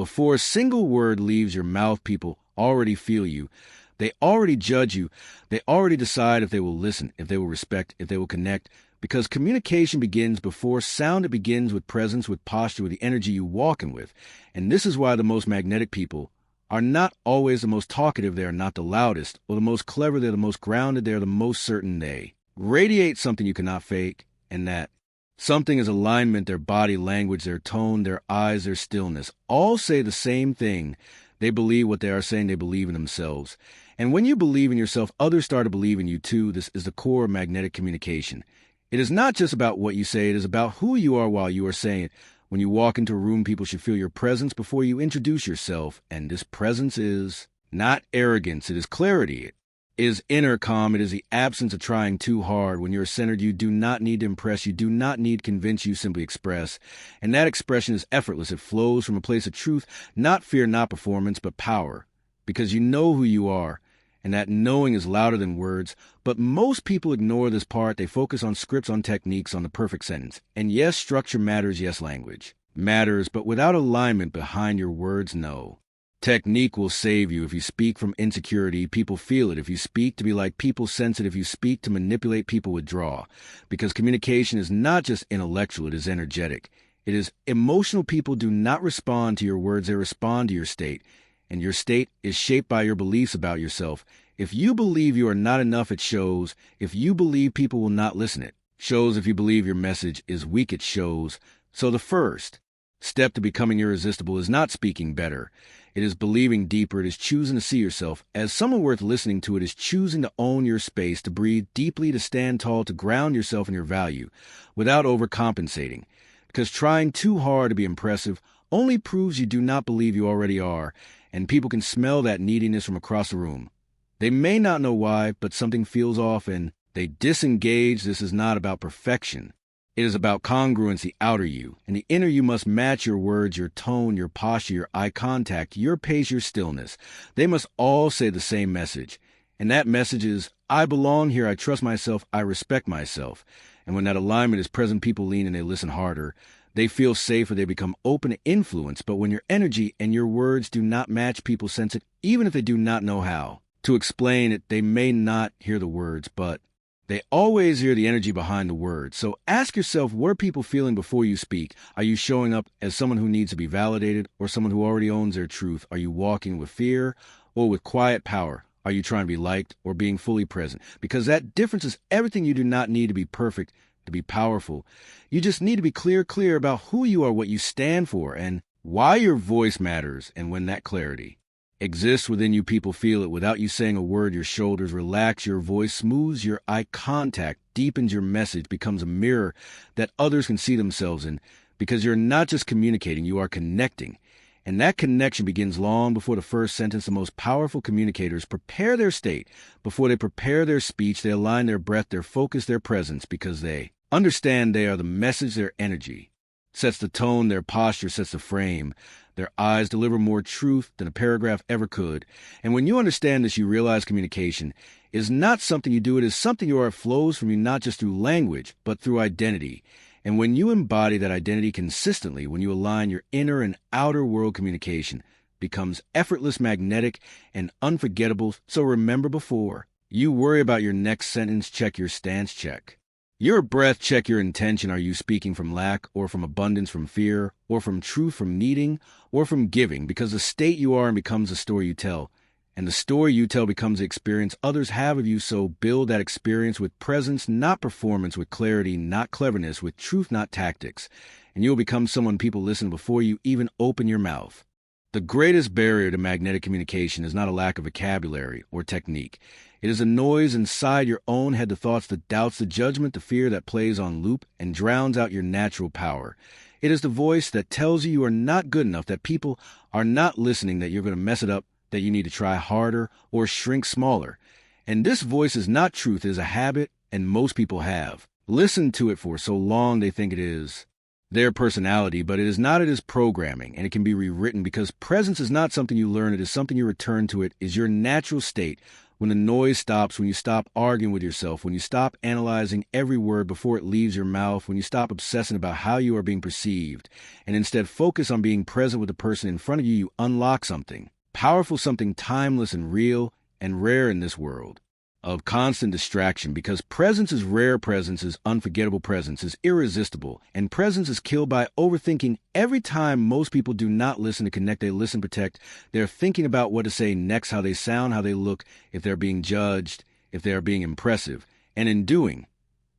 Before a single word leaves your mouth, people already feel you. They already judge you. They already decide if they will listen, if they will respect, if they will connect. Because communication begins before sound. It begins with presence, with posture, with the energy you walk in with. And this is why the most magnetic people are not always the most talkative. They are not the loudest or the most clever. They're the most grounded. They're the most certain. They radiate something you cannot fake, and that something is alignment. Their body language, their tone, their eyes, their stillness all say the same thing. They believe what they are saying. They believe in themselves. And when you believe in yourself, others start to believe in you too. This is the core of magnetic communication. It is not just about what you say. It is about who you are while you are saying it. When you walk into a room, people should feel your presence before you introduce yourself. And this presence is not arrogance. It is clarity. It is inner calm. It is the absence of trying too hard. When you're centered, you do not need to impress. You do not need to convince. You simply express. And that expression is effortless. It flows from a place of truth, not fear, not performance, but power. Because you know who you are. And that knowing is louder than words. But most people ignore this part. They focus on scripts, on techniques, on the perfect sentence. And yes, structure matters. Yes, language matters. But without alignment behind your words, no. Technique will save you. If you speak from insecurity, people feel it. If you speak to be like people, sense it. If you speak to manipulate, people withdraw. Because communication is not just intellectual, it is energetic. It is emotional. People do not respond to your words, they respond to your state. And your state is shaped by your beliefs about yourself. If you believe you are not enough, it shows. If you believe people will not listen, it shows. If you believe your message is weak, it shows. So the first step to becoming irresistible is not speaking better. It is believing deeper. It is choosing to see yourself as someone worth listening to. It is choosing to own your space, to breathe deeply, to stand tall, to ground yourself in your value without overcompensating. Because trying too hard to be impressive only proves you do not believe you already are, and people can smell that neediness from across the room. They may not know why, but something feels off and they disengage. This is not about perfection. It is about congruence, the outer you. And the inner you must match your words, your tone, your posture, your eye contact, your pace, your stillness. They must all say the same message. And that message is, I belong here, I trust myself, I respect myself. And when that alignment is present, people lean and they listen harder. They feel safer, they become open to influence. But when your energy and your words do not match, people sense it, even if they do not know how. To explain it, they may not hear the words, but they always hear the energy behind the words. So ask yourself, what are people feeling before you speak? Are you showing up as someone who needs to be validated or someone who already owns their truth? Are you walking with fear or with quiet power? Are you trying to be liked or being fully present? Because that difference is everything. You do not need to be perfect to be powerful. You just need to be clear about who you are, what you stand for, and why your voice matters. And when that clarity exists within you, people feel it. Without you saying a word, your shoulders relax, your voice smooths, your eye contact deepens, your message becomes a mirror that others can see themselves in. Because you're not just communicating, you are connecting. And that connection begins long before the first sentence. The most powerful communicators prepare their state. Before they prepare their speech, they align their breath, their focus, their presence, because they understand they are the message. Their energy sets the tone, their posture sets the frame. Their eyes deliver more truth than a paragraph ever could. And when you understand this, you realize communication is not something you do. It is something you are. It flows from you, not just through language, but through identity. And when you embody that identity consistently, when you align your inner and outer world, communication becomes effortless, magnetic, and unforgettable. So remember, before you worry about your next sentence, check your stance, check your breath, check your intention. Are you speaking from lack or from abundance, from fear or from truth, from needing or from giving? Because the state you are in becomes the story you tell. And the story you tell becomes the experience others have of you. So build that experience with presence, not performance, with clarity, not cleverness, with truth, not tactics. And you'll become someone people listen before you even open your mouth. The greatest barrier to magnetic communication is not a lack of vocabulary or technique. It is the noise inside your own head, the thoughts, the doubts, the judgment, the fear that plays on loop and drowns out your natural power. It is the voice that tells you are not good enough, that people are not listening, that you're going to mess it up, that you need to try harder or shrink smaller. And this voice is not truth. It is a habit, and most people have listened to it for so long they think it is their personality, but it is not. It is programming, and it can be rewritten, because presence is not something you learn. It is something you return to. It is your natural state. When the noise stops, when you stop arguing with yourself, when you stop analyzing every word before it leaves your mouth, when you stop obsessing about how you are being perceived, and instead focus on being present with the person in front of you, you unlock something powerful, something timeless and real and rare in this world of constant distraction, because presence is rare, presence is unforgettable, presence is irresistible, and presence is killed by overthinking. Every time most people do not listen to connect, they listen to protect. They're thinking about what to say next, how they sound, how they look, if they're being judged, if they are being impressive, and in doing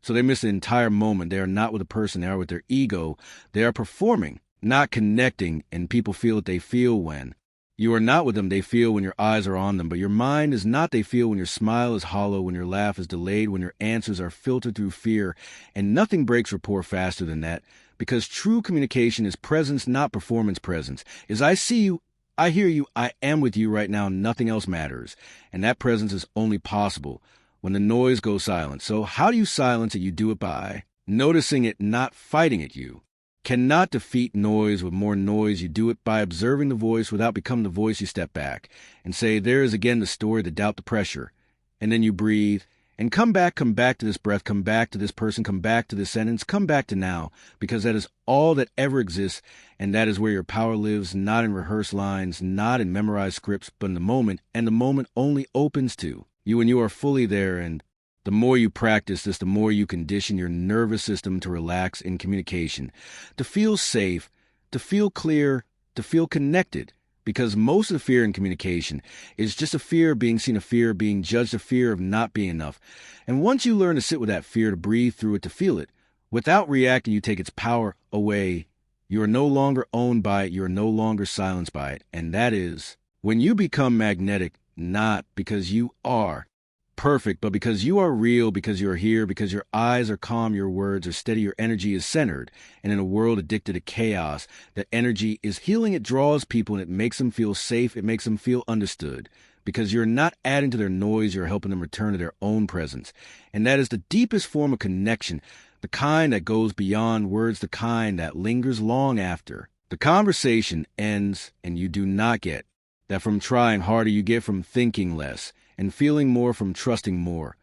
so they miss the entire moment. They are not with the person, they are with their ego. They are performing, not connecting, and people feel what they feel when you are not with them. They feel when your eyes are on them, but your mind is not. They feel when your smile is hollow, when your laugh is delayed, when your answers are filtered through fear, and nothing breaks rapport faster than that, because true communication is presence, not performance. Presence is I see you, I hear you, I am with you right now, nothing else matters, and that presence is only possible when the noise goes silent. So how do you silence it? You do it by noticing it, not fighting it. You cannot defeat noise with more noise. You do it by observing the voice without becoming the voice. You step back and say, there is again the story, the doubt, the pressure. And then you breathe and come back to this breath, come back to this person, come back to this sentence, come back to now, because that is all that ever exists. And that is where your power lives, not in rehearsed lines, not in memorized scripts, but in the moment. And the moment only opens to you when you are fully there. And the more you practice this, the more you condition your nervous system to relax in communication, to feel safe, to feel clear, to feel connected. Because most of the fear in communication is just a fear of being seen, a fear of being judged, a fear of not being enough. And once you learn to sit with that fear, to breathe through it, to feel it, without reacting, you take its power away. You are no longer owned by it. You are no longer silenced by it. And that is when you become magnetic, not because you are perfect, but because you are real, because you are here, because your eyes are calm, your words are steady, your energy is centered. And in a world addicted to chaos, that energy is healing. It draws people and it makes them feel safe. It makes them feel understood, because you're not adding to their noise. You're helping them return to their own presence. And that is the deepest form of connection, the kind that goes beyond words, the kind that lingers long after the conversation ends. And you do not get that from trying harder. You get from thinking less and feeling more, from trusting more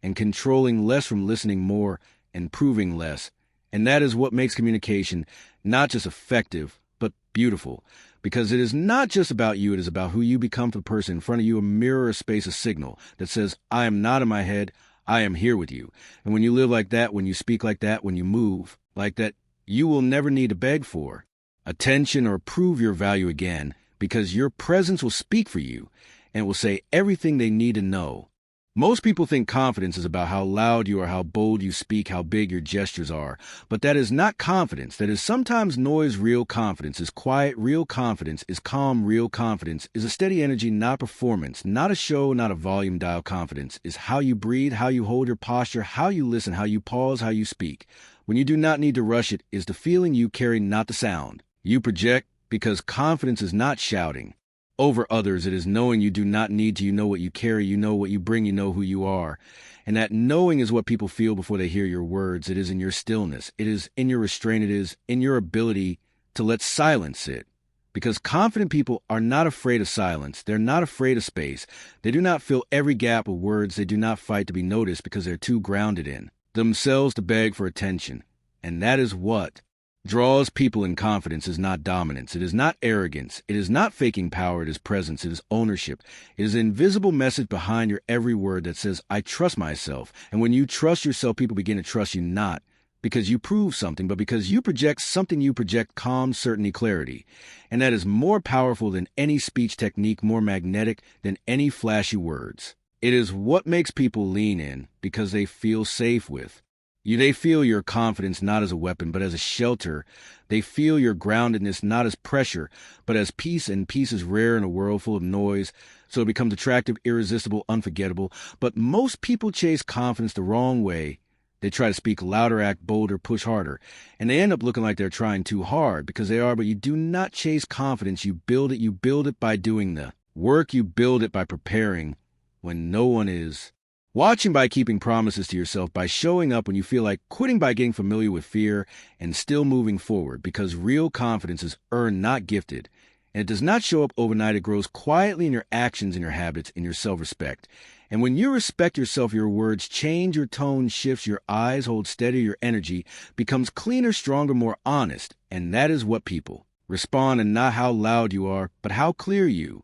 and controlling less, from listening more and proving less. And that is what makes communication not just effective, but beautiful, because it is not just about you. It is about who you become for the person in front of you, a mirror, a space, a signal that says, I am not in my head, I am here with you. And when you live like that, when you speak like that, when you move like that, you will never need to beg for attention or prove your value again, because your presence will speak for you and will say everything they need to know. Most people think confidence is about how loud you are, how bold you speak, how big your gestures are. But that is not confidence. That is sometimes noise. Real confidence is quiet. Real confidence is calm. Real confidence is a steady energy, not performance, not a show, not a volume dial. Confidence is how you breathe, how you hold your posture, how you listen, how you pause, how you speak. When you do not need to rush, it is the feeling you carry, not the sound you project, because confidence is not shouting over others. It is knowing you do not need to. You know what you carry, you know what you bring, you know who you are. And that knowing is what people feel before they hear your words. It is in your stillness. It is in your restraint. It is in your ability to let silence sit. Because confident people are not afraid of silence. They're not afraid of space. They do not fill every gap with words. They do not fight to be noticed, because they're too grounded in themselves to beg for attention. And that is what draws people in. Confidence is not dominance. It is not arrogance. It is not faking power. It is presence. It is ownership. It is an invisible message behind your every word that says, I trust myself. And when you trust yourself, people begin to trust you, not because you prove something, but because you project something. You project calm, certainty, clarity. And that is more powerful than any speech technique, more magnetic than any flashy words. It is what makes people lean in, because they feel safe with you. They feel your confidence not as a weapon, but as a shelter. They feel your groundedness not as pressure, but as peace. And peace is rare in a world full of noise, so it becomes attractive, irresistible, unforgettable. But most people chase confidence the wrong way. They try to speak louder, act bolder, push harder, and they end up looking like they're trying too hard, because they are. But you do not chase confidence. You build it. You build it by doing the work. You build it by preparing when no one is watching, by keeping promises to yourself, by showing up when you feel like quitting, by getting familiar with fear and still moving forward, because real confidence is earned, not gifted. And it does not show up overnight. It grows quietly in your actions, in your habits, in your self-respect. And when you respect yourself, your words change, your tone shifts, your eyes hold steady, your energy becomes cleaner, stronger, more honest. And that is what people respond, and not how loud you are, but how clear you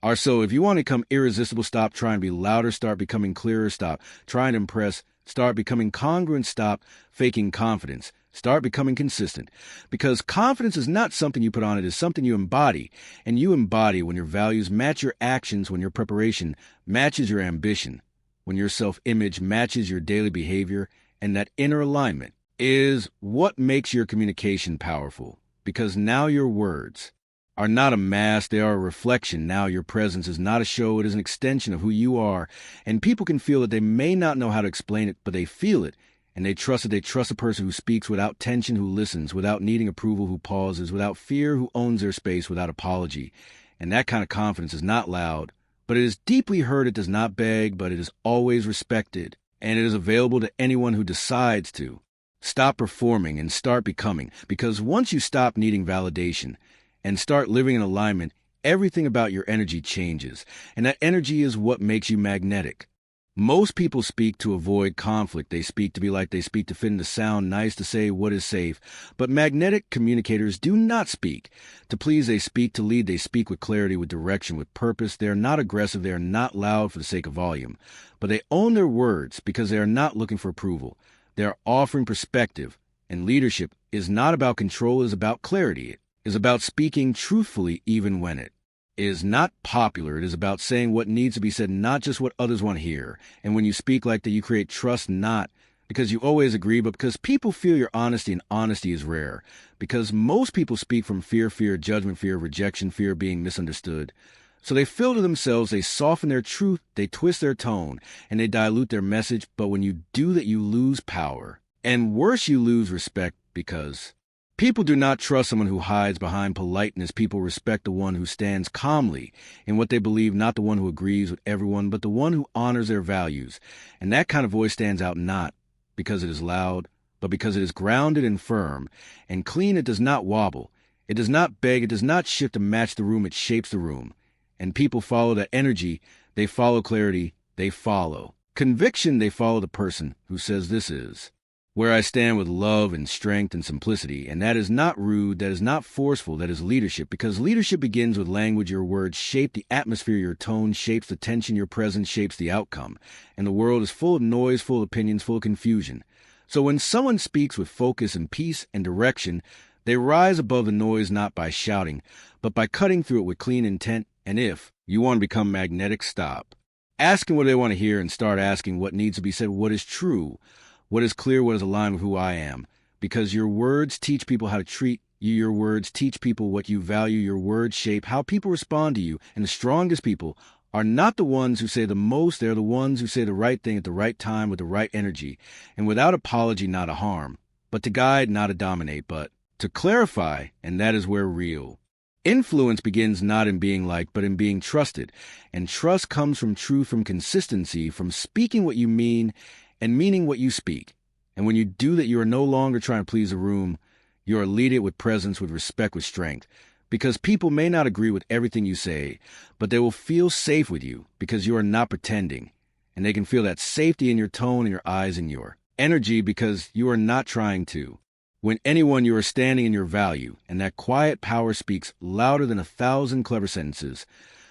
are. So if you want to become irresistible, stop trying to be louder, start becoming clearer, stop trying to impress, start becoming congruent, stop faking confidence, start becoming consistent. Because confidence is not something you put on, it is something you embody. And you embody when your values match your actions, when your preparation matches your ambition, when your self-image matches your daily behavior, and that inner alignment is what makes your communication powerful. Because now your words are not a mask, they are a reflection. Now your presence is not a show, it is an extension of who you are. And people can feel it. They may not know how to explain it, but they feel it. And they trust it. They trust a person who speaks without tension, who listens, without needing approval, who pauses, without fear, who owns their space, without apology. And that kind of confidence is not loud, but it is deeply heard. It does not beg, but it is always respected. And it is available to anyone who decides to. Stop performing and start becoming, because once you stop needing validation and start living in alignment, everything about your energy changes, and that energy is what makes you magnetic. Most people speak to avoid conflict. They speak to be like they speak to fit in, to sound nice, to say what is safe. But magnetic communicators do not speak to please. They speak to lead. They speak with clarity, with direction, with purpose. They are not aggressive. They are not loud for the sake of volume. But they own their words because they are not looking for approval. They are offering perspective, and leadership is not about control, it is about clarity. It is about speaking truthfully even when it is not popular. It is about saying what needs to be said, not just what others want to hear. And when you speak like that, you create trust, not because you always agree, but because people feel your honesty, and honesty is rare. Because most people speak from fear of judgment, fear of rejection, fear of being misunderstood. So they filter themselves, they soften their truth, they twist their tone, and they dilute their message. But when you do that, you lose power. And worse, you lose respect, because people do not trust someone who hides behind politeness. People respect the one who stands calmly in what they believe, not the one who agrees with everyone, but the one who honors their values. And that kind of voice stands out not because it is loud, but because it is grounded and firm and clean. It does not wobble. It does not beg. It does not shift to match the room. It shapes the room. And people follow that energy. They follow clarity. They follow conviction. They follow the person who says, this is where I stand with love and strength and simplicity. And that is not rude. That is not forceful. That is leadership, because leadership begins with language. Your words shape the atmosphere. Your tone shapes the tension. Your presence shapes the outcome. And the world is full of noise, full of opinions, full of confusion. So when someone speaks with focus and peace and direction, they rise above the noise, not by shouting, but by cutting through it with clean intent. And if you want to become magnetic, stop asking what they want to hear and start asking what needs to be said, what is true, what is clear, what is aligned with who I am. Because your words teach people how to treat you. Your words teach people what you value. Your words shape how people respond to you. And the strongest people are not the ones who say the most. They're the ones who say the right thing at the right time with the right energy. And without apology, not a harm. But to guide, not to dominate, but to clarify. And that is where real influence begins, not in being liked, but in being trusted. And trust comes from truth, from consistency, from speaking what you mean and meaning what you speak. And when you do that, you are no longer trying to please a room. You are leading it with presence, with respect, with strength. Because people may not agree with everything you say, but they will feel safe with you because you are not pretending. And they can feel that safety in your tone, in your eyes, in your energy, because you are not trying to. When anyone, you are standing in your value, and that quiet power speaks louder than 1,000 clever sentences.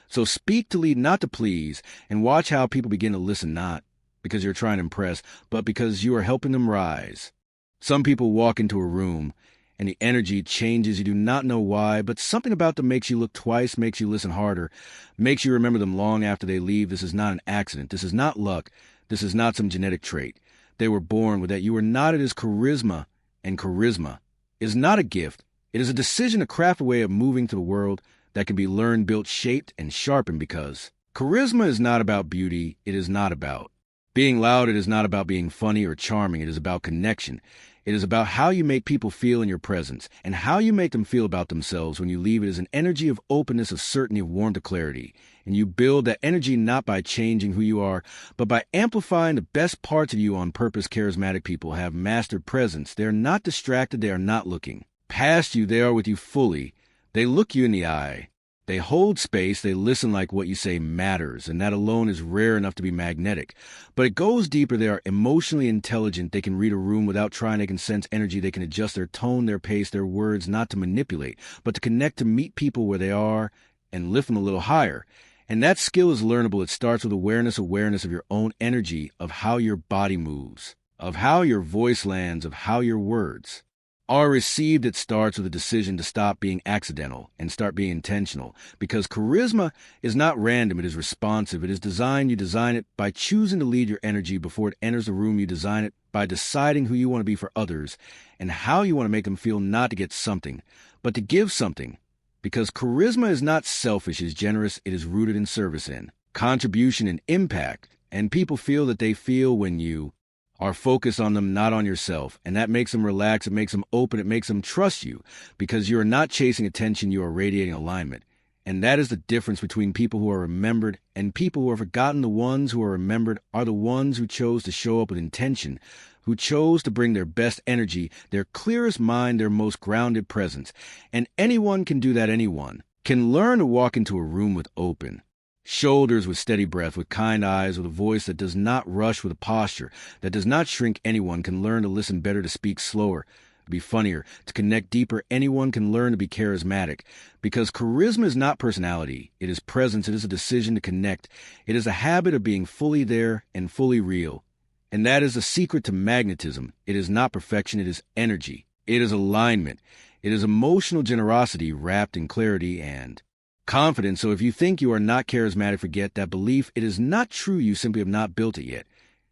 So speak to lead, not to please, and watch how people begin to listen, not because you're trying to impress, but because you are helping them rise. Some people walk into a room, and the energy changes. You do not know why, but something about them makes you look twice, makes you listen harder, makes you remember them long after they leave. This is not an accident. This is not luck. This is not some genetic trait. They were born with that. You are not. It is charisma. And charisma is not a gift. It is a decision, a craft, a way of moving through the world that can be learned, built, shaped, and sharpened. Because charisma is not about beauty. It is not about being loud. It is not about being funny or charming. It is about connection. It is about how you make people feel in your presence and how you make them feel about themselves when you leave. It is an energy of openness, of certainty, of warmth, of clarity. And you build that energy not by changing who you are, but by amplifying the best parts of you on purpose. Charismatic people have mastered presence. They are not distracted. They are not looking past you. They are with you fully. They look you in the eye. They hold space, they listen like what you say matters, and that alone is rare enough to be magnetic. But it goes deeper. They are emotionally intelligent. They can read a room without trying. They can sense energy. They can adjust their tone, their pace, their words, not to manipulate, but to connect, to meet people where they are and lift them a little higher. And that skill is learnable. It starts with awareness of your own energy, of how your body moves, of how your voice lands, of how your words are received. It starts with a decision to stop being accidental and start being intentional, because charisma is not random. It is responsive. It is designed. You design it by choosing to lead your energy before it enters the room. You design it by deciding who you want to be for others and how you want to make them feel, not to get something, but to give something. Because charisma is not selfish, it is generous, it is rooted in service, in contribution and impact. And people feel that they feel when you are focused on them, not on yourself. And that makes them relax, it makes them open, it makes them trust you, because you are not chasing attention, you are radiating alignment. And that is the difference between people who are remembered and people who are forgotten. The ones who are remembered are the ones who chose to show up with intention, who chose to bring their best energy, their clearest mind, their most grounded presence. And anyone can do that. Anyone can learn to walk into a room with open shoulders, with steady breath, with kind eyes, with a voice that does not rush, with a posture that does not shrink. Anyone can learn to listen better, to speak slower, to be funnier, to connect deeper. Anyone can learn to be charismatic, because charisma is not personality. It is presence. It is a decision to connect. It is a habit of being fully there and fully real. And that is the secret to magnetism. It is not perfection. It is energy. It is alignment. It is emotional generosity wrapped in clarity and confidence. So if you think you are not charismatic, forget that belief. It is not true. You simply have not built it yet.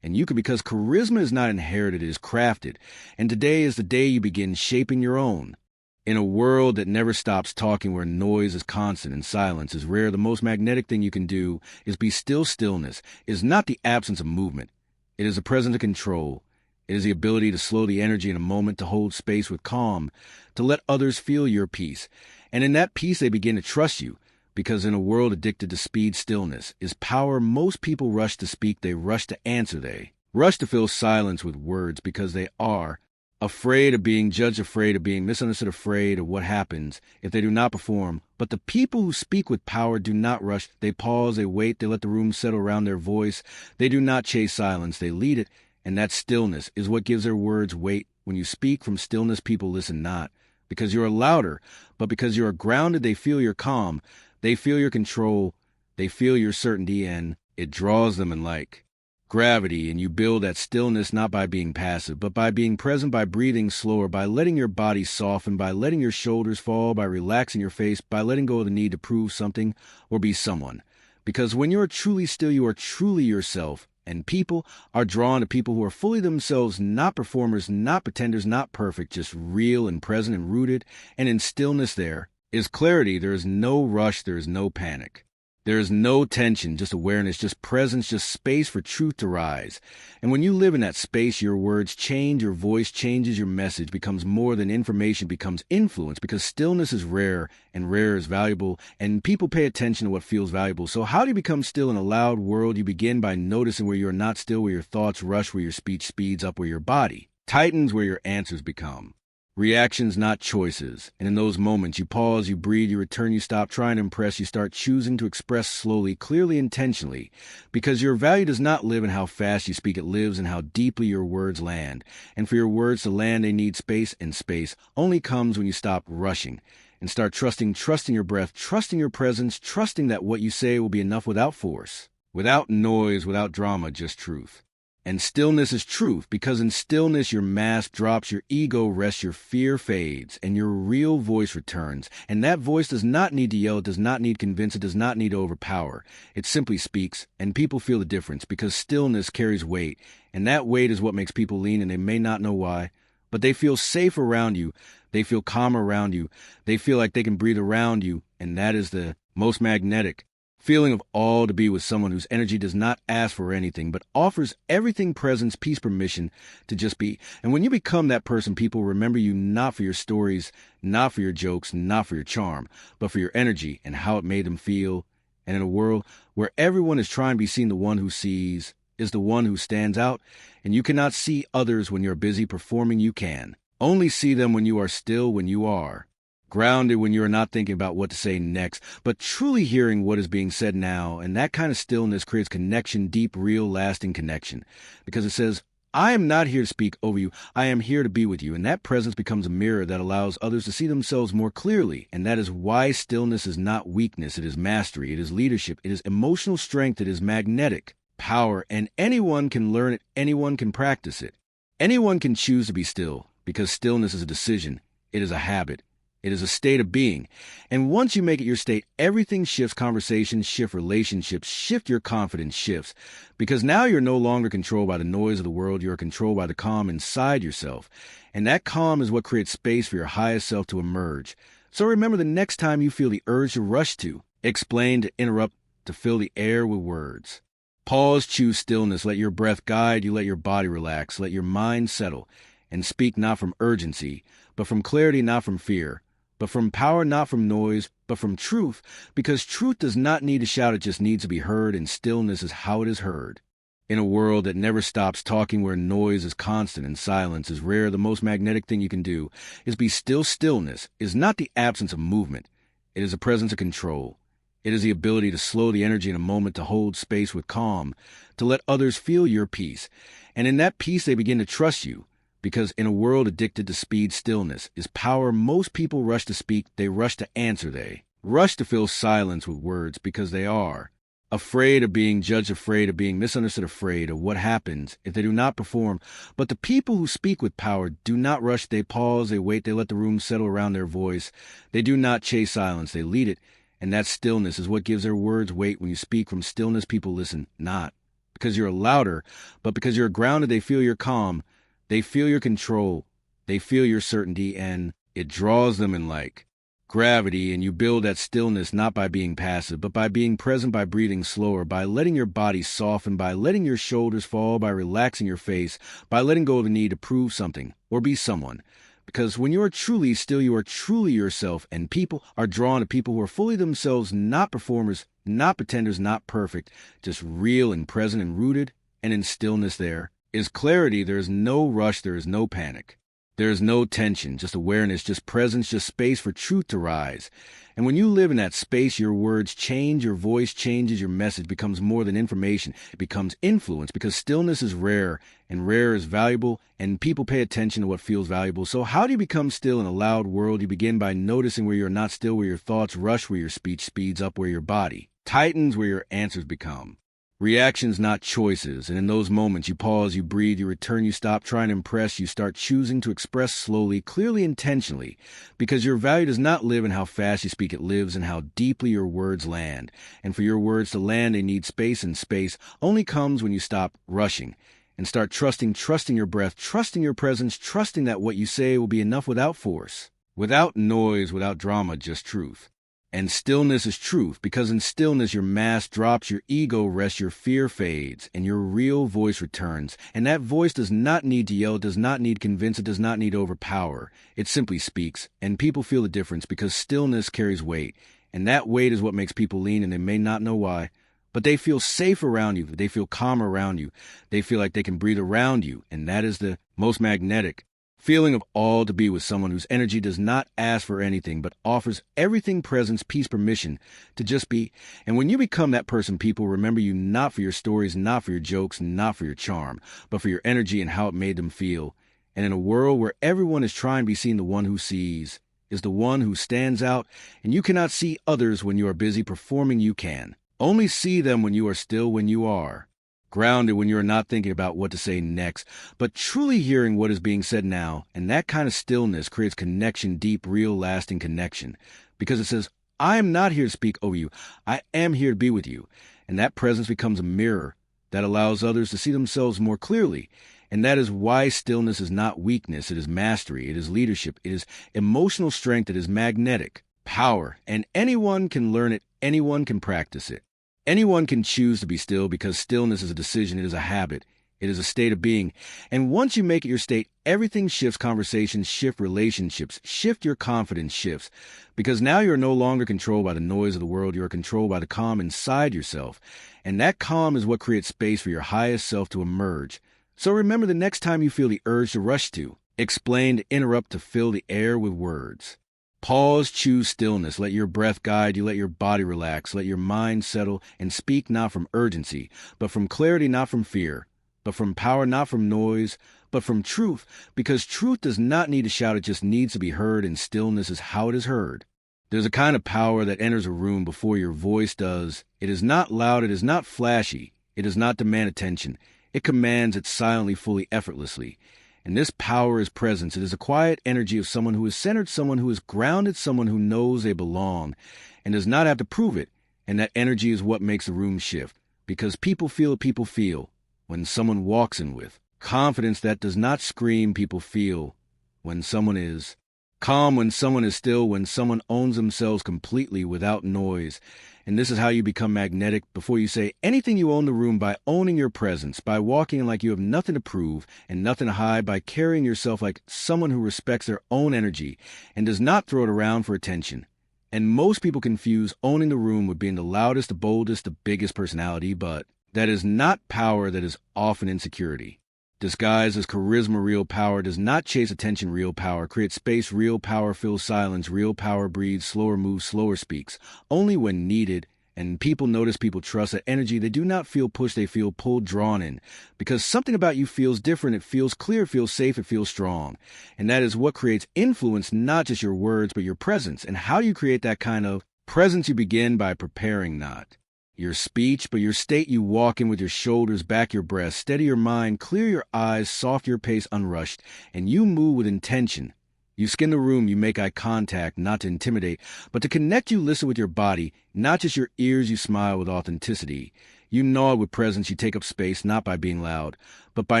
And you can, because charisma is not inherited, it is crafted. And today is the day you begin shaping your own. In a world that never stops talking, where noise is constant and silence is rare, the most magnetic thing you can do is be still. Stillness is not the absence of movement. It is the presence of control. It is the ability to slow the energy in a moment, to hold space with calm, to let others feel your peace. And in that peace, they begin to trust you, because in a world addicted to speed, stillness is power. Most people rush to speak. They rush to answer. They rush to fill silence with words, because they are afraid of being judged, afraid of being misunderstood, afraid of what happens if they do not perform. But the people who speak with power do not rush. They pause, they wait, they let the room settle around their voice. They do not chase silence, they lead it. And that stillness is what gives their words weight. When you speak from stillness, people listen, not because you are louder, but because you are grounded. They feel your calm, they feel your control, they feel your certainty, and it draws them in like gravity. And you build that stillness not by being passive, but by being present, by breathing slower, by letting your body soften, by letting your shoulders fall, by relaxing your face, by letting go of the need to prove something or be someone. Because when you are truly still, you are truly yourself. And people are drawn to people who are fully themselves, not performers, not pretenders, not perfect, just real and present and rooted. And in stillness there is clarity. There is no rush. There is no panic. There is no tension, just awareness, just presence, just space for truth to rise. And when you live in that space, your words change, your voice changes, your message becomes more than information, becomes influence, because stillness is rare and rare is valuable, and people pay attention to what feels valuable. So how do you become still in a loud world? You begin by noticing where you are not still, where your thoughts rush, where your speech speeds up, where your body tightens, where your answers become reactions, not choices. And in those moments, you pause, you breathe, you return, you stop trying to impress, you start choosing to express slowly, clearly, intentionally. Because your value does not live in how fast you speak, it lives in how deeply your words land. And for your words to land, they need space, and space only comes when you stop rushing and start trusting your breath, trusting your presence, trusting that what you say will be enough, without force, without noise, without drama, just truth. And stillness is truth, because in stillness your mask drops, your ego rests, your fear fades, and your real voice returns. And that voice does not need to yell, it does not need to convince, it does not need to overpower. It simply speaks, and people feel the difference, because stillness carries weight. And that weight is what makes people lean, and they may not know why, but they feel safe around you. They feel calm around you. They feel like they can breathe around you, and that is the most magnetic feeling of all, to be with someone whose energy does not ask for anything, but offers everything: presence, peace, permission to just be. And when you become that person, people remember you not for your stories, not for your jokes, not for your charm, but for your energy and how it made them feel. And in a world where everyone is trying to be seen, the one who sees is the one who stands out. And you cannot see others when you're busy performing. You can only see them when you are still, when you are Grounded when you are not thinking about what to say next, but truly hearing what is being said now. And that kind of stillness creates connection, deep, real, lasting connection. Because it says, I am not here to speak over you. I am here to be with you. And that presence becomes a mirror that allows others to see themselves more clearly. And that is why stillness is not weakness. It is mastery. It is leadership. It is emotional strength. It is magnetic power. And anyone can learn it. Anyone can practice it. Anyone can choose to be still, because stillness is a decision. It is a habit. It is a state of being. And once you make it your state, everything shifts. Conversations shift, relationships shift, your confidence shifts. Because now you're no longer controlled by the noise of the world. You're controlled by the calm inside yourself. And that calm is what creates space for your highest self to emerge. So remember, the next time you feel the urge to rush, to explain, to interrupt, to fill the air with words, pause, choose stillness. Let your breath guide you. Let your body relax. Let your mind settle. And speak not from urgency, but from clarity, not from fear. But from power, not from noise, but from truth, because truth does not need to shout, it just needs to be heard, and stillness is how it is heard. In a world that never stops talking, where noise is constant and silence is rare, the most magnetic thing you can do is be still. Stillness is not the absence of movement. It is a presence of control. It is the ability to slow the energy in a moment, to hold space with calm, to let others feel your peace. And in that peace, they begin to trust you. Because in a world addicted to speed, stillness is power. Most people rush to speak. They rush to answer. They rush to fill silence with words because they are afraid of being judged, afraid of being misunderstood, afraid of what happens if they do not perform. But the people who speak with power do not rush. They pause, they wait, they let the room settle around their voice. They do not chase silence, they lead it. And that stillness is what gives their words weight. When you speak from stillness, people listen, not because you're louder, but because you're grounded. They feel your calm. They feel your control, they feel your certainty, and it draws them in like gravity. And you build that stillness not by being passive, but by being present, by breathing slower, by letting your body soften, by letting your shoulders fall, by relaxing your face, by letting go of the need to prove something or be someone. Because when you are truly still, you are truly yourself, and people are drawn to people who are fully themselves, not performers, not pretenders, not perfect, just real and present and rooted, and in stillness there is clarity. There is no rush. There is no panic. There is no tension, just awareness, just presence, just space for truth to rise. And when you live in that space, your words change, your voice changes, your message becomes more than information. It becomes influence, because stillness is rare, and rare is valuable, and people pay attention to what feels valuable. So how do you become still in a loud world? You begin by noticing where you're not still, where your thoughts rush, where your speech speeds up, where your body tightens, where your answers become reactions, not choices. And in those moments, you pause, you breathe, you return, you stop trying to impress, you start choosing to express slowly, clearly, intentionally, because your value does not live in how fast you speak. It lives in how deeply your words land. And for your words to land, they need space, and space only comes when you stop rushing and start trusting your breath, trusting your presence, trusting that what you say will be enough without force, without noise, without drama, just truth. And stillness is truth, because in stillness your mask drops, your ego rests, your fear fades, and your real voice returns. And that voice does not need to yell, it does not need to convince, it does not need to overpower. It simply speaks, and people feel the difference, because stillness carries weight. And that weight is what makes people lean, and they may not know why. But they feel safe around you, they feel calm around you, they feel like they can breathe around you, and that is the most magnetic feeling of all, to be with someone whose energy does not ask for anything, but offers everything: presence, peace, permission to just be. And when you become that person, people remember you not for your stories, not for your jokes, not for your charm, but for your energy and how it made them feel. And in a world where everyone is trying to be seen, the one who sees is the one who stands out. And you cannot see others when you are busy performing. You can only see them when you are still, when you are grounded, when you are not thinking about what to say next, but truly hearing what is being said now. And that kind of stillness creates connection, deep, real, lasting connection. Because it says, I am not here to speak over you. I am here to be with you. And that presence becomes a mirror that allows others to see themselves more clearly. And that is why stillness is not weakness. It is mastery. It is leadership. It is emotional strength. It is magnetic power. And anyone can learn it. Anyone can practice it. Anyone can choose to be still, because stillness is a decision. It is a habit. It is a state of being. And once you make it your state, everything shifts. Conversations shift, relationships shift, your confidence shifts. Because now you're no longer controlled by the noise of the world. You're controlled by the calm inside yourself. And that calm is what creates space for your highest self to emerge. So remember, the next time you feel the urge to rush, to explain, to interrupt, to fill the air with words, Pause, choose stillness. Let your breath guide you. Let your body relax. Let your mind settle, and speak not from urgency, but from clarity, not from fear, but from power, not from noise, but from truth, because truth does not need to shout. It just needs to be heard, and stillness is how it is heard. There's a kind of power that enters a room before your voice does. It is not loud. It is not flashy. It does not demand attention. It commands it silently, fully, effortlessly. And this power is presence. It is a quiet energy of someone who is centered, someone who is grounded, someone who knows they belong and does not have to prove it. And that energy is what makes the room shift, because people feel what people feel when someone walks in with confidence that does not scream. People feel when someone is calm, when someone is still, when someone owns themselves completely without noise. And this is how you become magnetic. Before you say anything, you own the room by owning your presence, by walking like you have nothing to prove and nothing to hide, by carrying yourself like someone who respects their own energy and does not throw it around for attention. And most people confuse owning the room with being the loudest, the boldest, the biggest personality, but that is not power. That is often insecurity. Disguised as charisma, real power does not chase attention. Real power creates space. Real power fills silence. Real power breathes, slower moves, slower speaks, only when needed. And people notice, people trust that energy. They do not feel pushed, they feel pulled, drawn in, because something about you feels different. It feels clear, it feels safe, it feels strong. And that is what creates influence, not just your words, but your presence. And how do you create that kind of presence? You begin by preparing not your speech, but your state. You walk in with your shoulders back, your breast, steady your mind, clear your eyes, soft your pace, unrushed, and you move with intention. You skin the room, you make eye contact, not to intimidate, but to connect. You listen with your body, not just your ears. You smile with authenticity. You nod with presence. You take up space, not by being loud, but by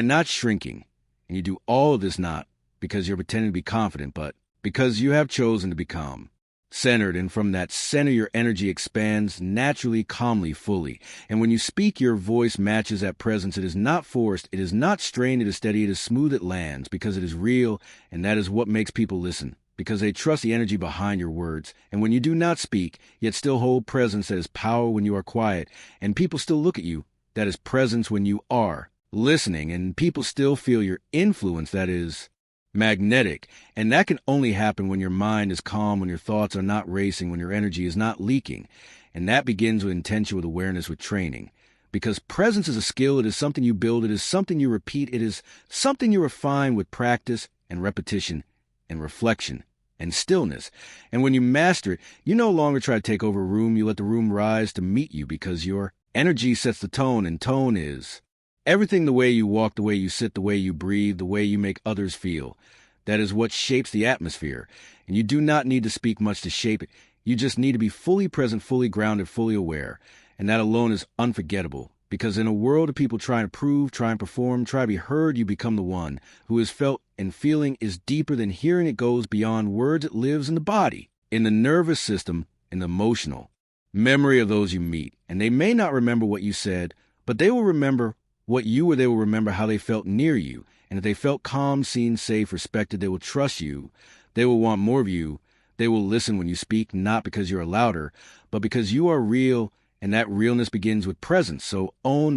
not shrinking. And you do all of this not because you're pretending to be confident, but because you have chosen to become centered, and from that center your energy expands naturally, calmly, fully. And when you speak, your voice matches that presence. It is not forced, it is not strained, it is steady, it is smooth, it lands, because it is real, and that is what makes people listen, because they trust the energy behind your words. And when you do not speak, yet still hold presence, that is power. When you are quiet, and people still look at you, that is presence. When you are listening, and people still feel your influence, that is magnetic. And that can only happen when your mind is calm, when your thoughts are not racing, when your energy is not leaking. And that begins with intention, with awareness, with training. Because presence is a skill. It is something you build. It is something you repeat. It is something you refine with practice and repetition and reflection and stillness. And when you master it, you no longer try to take over a room. You let the room rise to meet you, because your energy sets the tone, and tone is everything. The way you walk, the way you sit, the way you breathe, the way you make others feel. That is what shapes the atmosphere. And you do not need to speak much to shape it. You just need to be fully present, fully grounded, fully aware. And that alone is unforgettable. Because in a world of people trying to prove, try and perform, try to be heard, you become the one who is felt, and feeling is deeper than hearing. It goes beyond words. It lives in the body, in the nervous system, in the emotional memory of those you meet. And they may not remember what you said, but they will remember what you were. They will remember how they felt near you. And if they felt calm, seen, safe, respected, they will trust you. They will want more of you. They will listen when you speak, not because you're louder, but because you are real. And that realness begins with presence. So own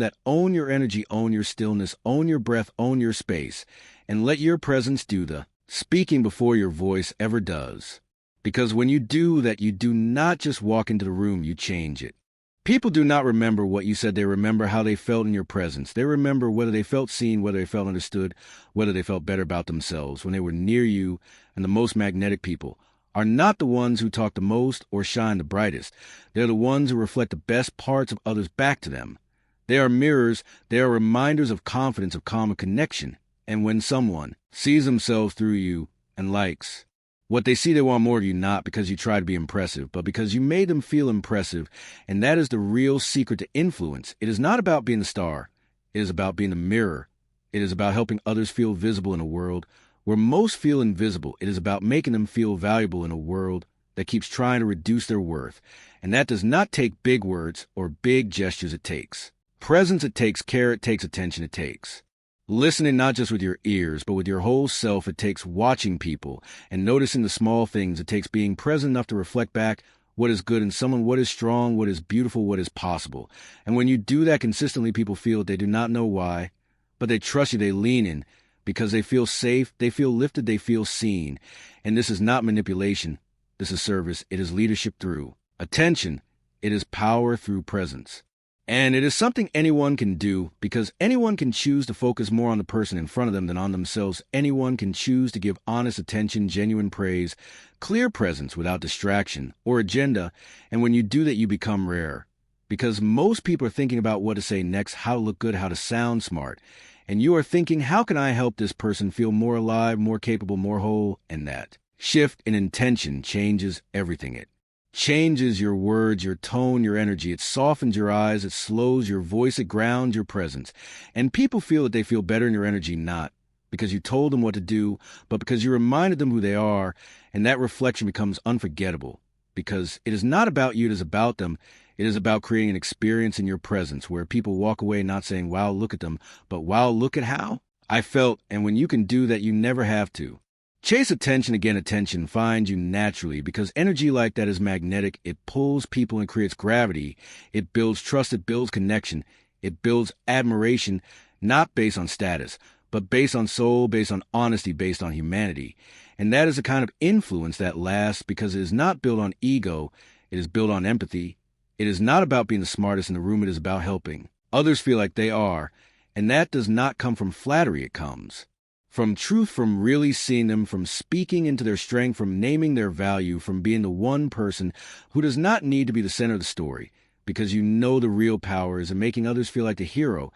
your energy, own your stillness, own your breath, own your space, and let your presence do the speaking before your voice ever does. Because when you do that, you do not just walk into the room, you change it. People do not remember what you said. They remember how they felt in your presence. They remember whether they felt seen, whether they felt understood, whether they felt better about themselves when they were near you. And the most magnetic people are not the ones who talk the most or shine the brightest. They're the ones who reflect the best parts of others back to them. They are mirrors. They are reminders of confidence, of calm, and connection. And when someone sees themselves through you and likes what they see, they want more of you, not because you try to be impressive, but because you made them feel impressive. And that is the real secret to influence. It is not about being the star. It is about being the mirror. It is about helping others feel visible in a world where most feel invisible. It is about making them feel valuable in a world that keeps trying to reduce their worth. And that does not take big words or big gestures. It takes presence. It takes care. It takes attention. It takes listening, not just with your ears, but with your whole self. It takes watching people and noticing the small things. It takes being present enough to reflect back what is good in someone, what is strong, what is beautiful, what is possible. And when you do that consistently, people feel it. They do not know why, but they trust you. They lean in because they feel safe. They feel lifted. They feel seen. And this is not manipulation. This is service. It is leadership through attention. It is power through presence. And it is something anyone can do because anyone can choose to focus more on the person in front of them than on themselves. Anyone can choose to give honest attention, genuine praise, clear presence without distraction or agenda. And when you do that, you become rare. Because most people are thinking about what to say next, how to look good, how to sound smart. And you are thinking, how can I help this person feel more alive, more capable, more whole? And that shift in intention changes everything. It changes your words, your tone, your energy. It softens your eyes. It slows your voice. It grounds your presence. And people feel that they feel better in your energy, not because you told them what to do, but because you reminded them who they are. And that reflection becomes unforgettable because it is not about you. It is about them. It is about creating an experience in your presence where people walk away not saying, wow, look at them, but wow, look at how I felt. And when you can do that, you never have to chase attention. Again, attention finds you naturally because energy like that is magnetic. It pulls people and creates gravity. It builds trust. It builds connection. It builds admiration, not based on status, but based on soul, based on honesty, based on humanity. And that is a kind of influence that lasts because it is not built on ego. It is built on empathy. It is not about being the smartest in the room. It is about helping others feel like they are. And that does not come from flattery. It comes from truth, from really seeing them, from speaking into their strength, from naming their value, from being the one person who does not need to be the center of the story because you know the real power is in making others feel like the hero.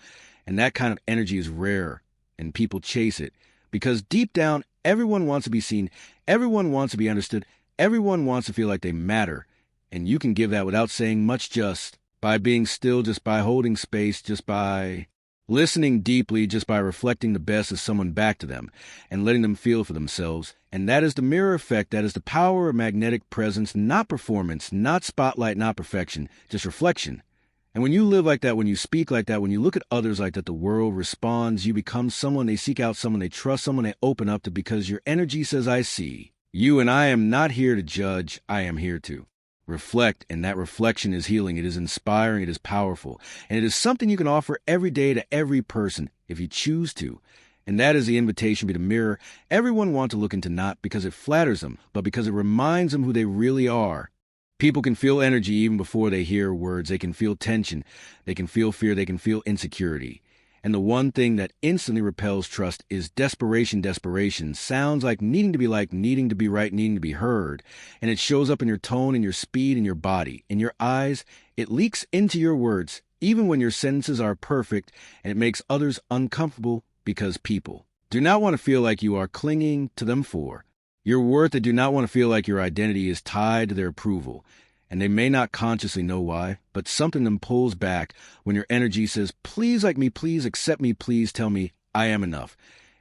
And that kind of energy is rare and people chase it because deep down, everyone wants to be seen. Everyone wants to be understood. Everyone wants to feel like they matter. And you can give that without saying much, just by being still, just by holding space, just by listening deeply, just by reflecting the best of someone back to them and letting them feel for themselves. And that is the mirror effect. That is the power of magnetic presence, not performance, not spotlight, not perfection, just reflection. And when you live like that, when you speak like that, when you look at others like that, the world responds. You become someone they seek out, someone they trust, someone they open up to because your energy says, I see you and I am not here to judge. I am here to reflect, and that reflection is healing. It is inspiring. It is powerful. And it is something you can offer every day to every person if you choose to. And that is the invitation to be the mirror everyone wants to look into, not because it flatters them, but because it reminds them who they really are. People can feel energy even before they hear words. They can feel tension. They can feel fear. They can feel insecurity. And the one thing that instantly repels trust is desperation. Desperation sounds like needing to be right, needing to be heard. And it shows up in your tone, in your speed, in your body, in your eyes. It leaks into your words, even when your sentences are perfect, and it makes others uncomfortable because people do not want to feel like you are clinging to them for your worth. They do not want to feel like your identity is tied to their approval. And they may not consciously know why, but something in them pulls back when your energy says, please like me, please accept me, please tell me I am enough.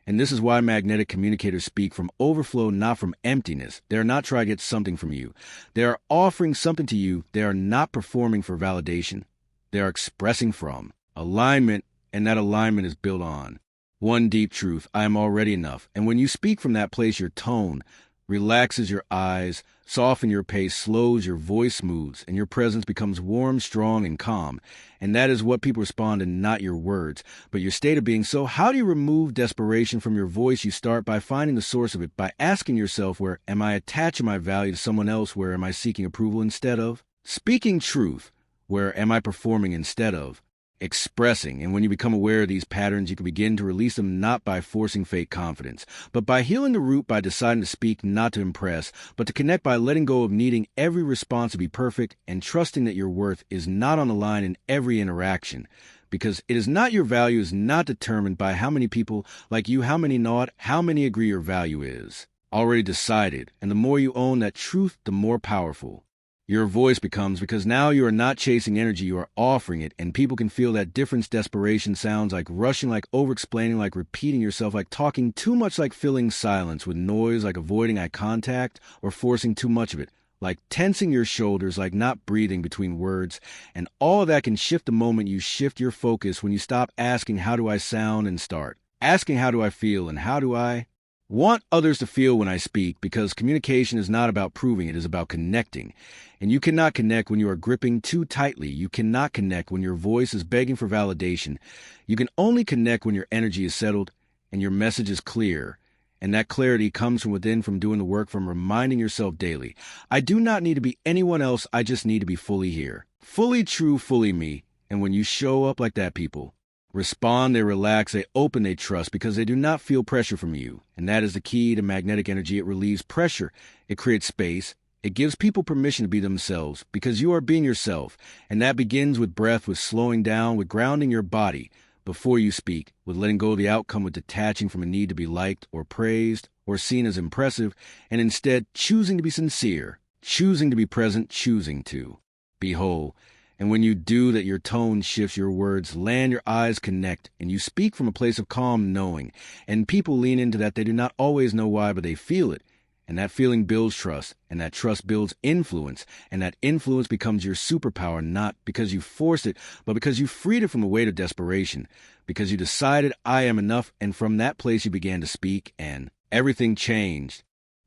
And this is why magnetic communicators speak from overflow, not from emptiness. They are not trying to get something from you. They are offering something to you. They are not performing for validation. They are expressing from alignment, and that alignment is built on one deep truth: I am already enough. And when you speak from that place, your tone relaxes your eyes, softens your pace, slows your voice, smooths, and your presence becomes warm, strong, and calm. And that is what people respond to, not your words, but your state of being. So how do you remove desperation from your voice? You start by finding the source of it, by asking yourself, where am I attaching my value to someone else? Where am I seeking approval instead of speaking truth? Where am I performing instead of expressing? And when you become aware of these patterns, you can begin to release them, not by forcing fake confidence, but by healing the root, by deciding to speak not to impress, but to connect, by letting go of needing every response to be perfect and trusting that your worth is not on the line in every interaction. Because it is not, your value is not determined by how many people like you, how many not, how many agree your value is already decided. And the more you own that truth, the more powerful your voice becomes, because now you are not chasing energy, you are offering it, and people can feel that difference. Desperation sounds like rushing, like over-explaining, like repeating yourself, like talking too much, like filling silence with noise, like avoiding eye contact or forcing too much of it, like tensing your shoulders, like not breathing between words. And all of that can shift the moment you shift your focus, when you stop asking, how do I sound, and start asking, how do I feel, and how do I want others to feel when I speak? Because communication is not about proving, it is about connecting. And you cannot connect when you are gripping too tightly. You cannot connect when your voice is begging for validation. You can only connect when your energy is settled and your message is clear. And that clarity comes from within, from doing the work, from reminding yourself daily, I do not need to be anyone else, I just need to be fully here. Fully true, fully me. And when you show up like that, people respond, they relax, they open, they trust, because they do not feel pressure from you. And that is the key to magnetic energy. It relieves pressure. It creates space. It gives people permission to be themselves, because you are being yourself. And that begins with breath, with slowing down, with grounding your body before you speak, with letting go of the outcome, with detaching from a need to be liked or praised or seen as impressive, and instead choosing to be sincere, choosing to be present, choosing to be whole. And when you do that, your tone shifts, your words land, your eyes connect, and you speak from a place of calm knowing. And people lean into that. They do not always know why, but they feel it. And that feeling builds trust, and that trust builds influence, and that influence becomes your superpower, not because you forced it, but because you freed it from the weight of desperation, because you decided, I am enough, and from that place you began to speak, and everything changed.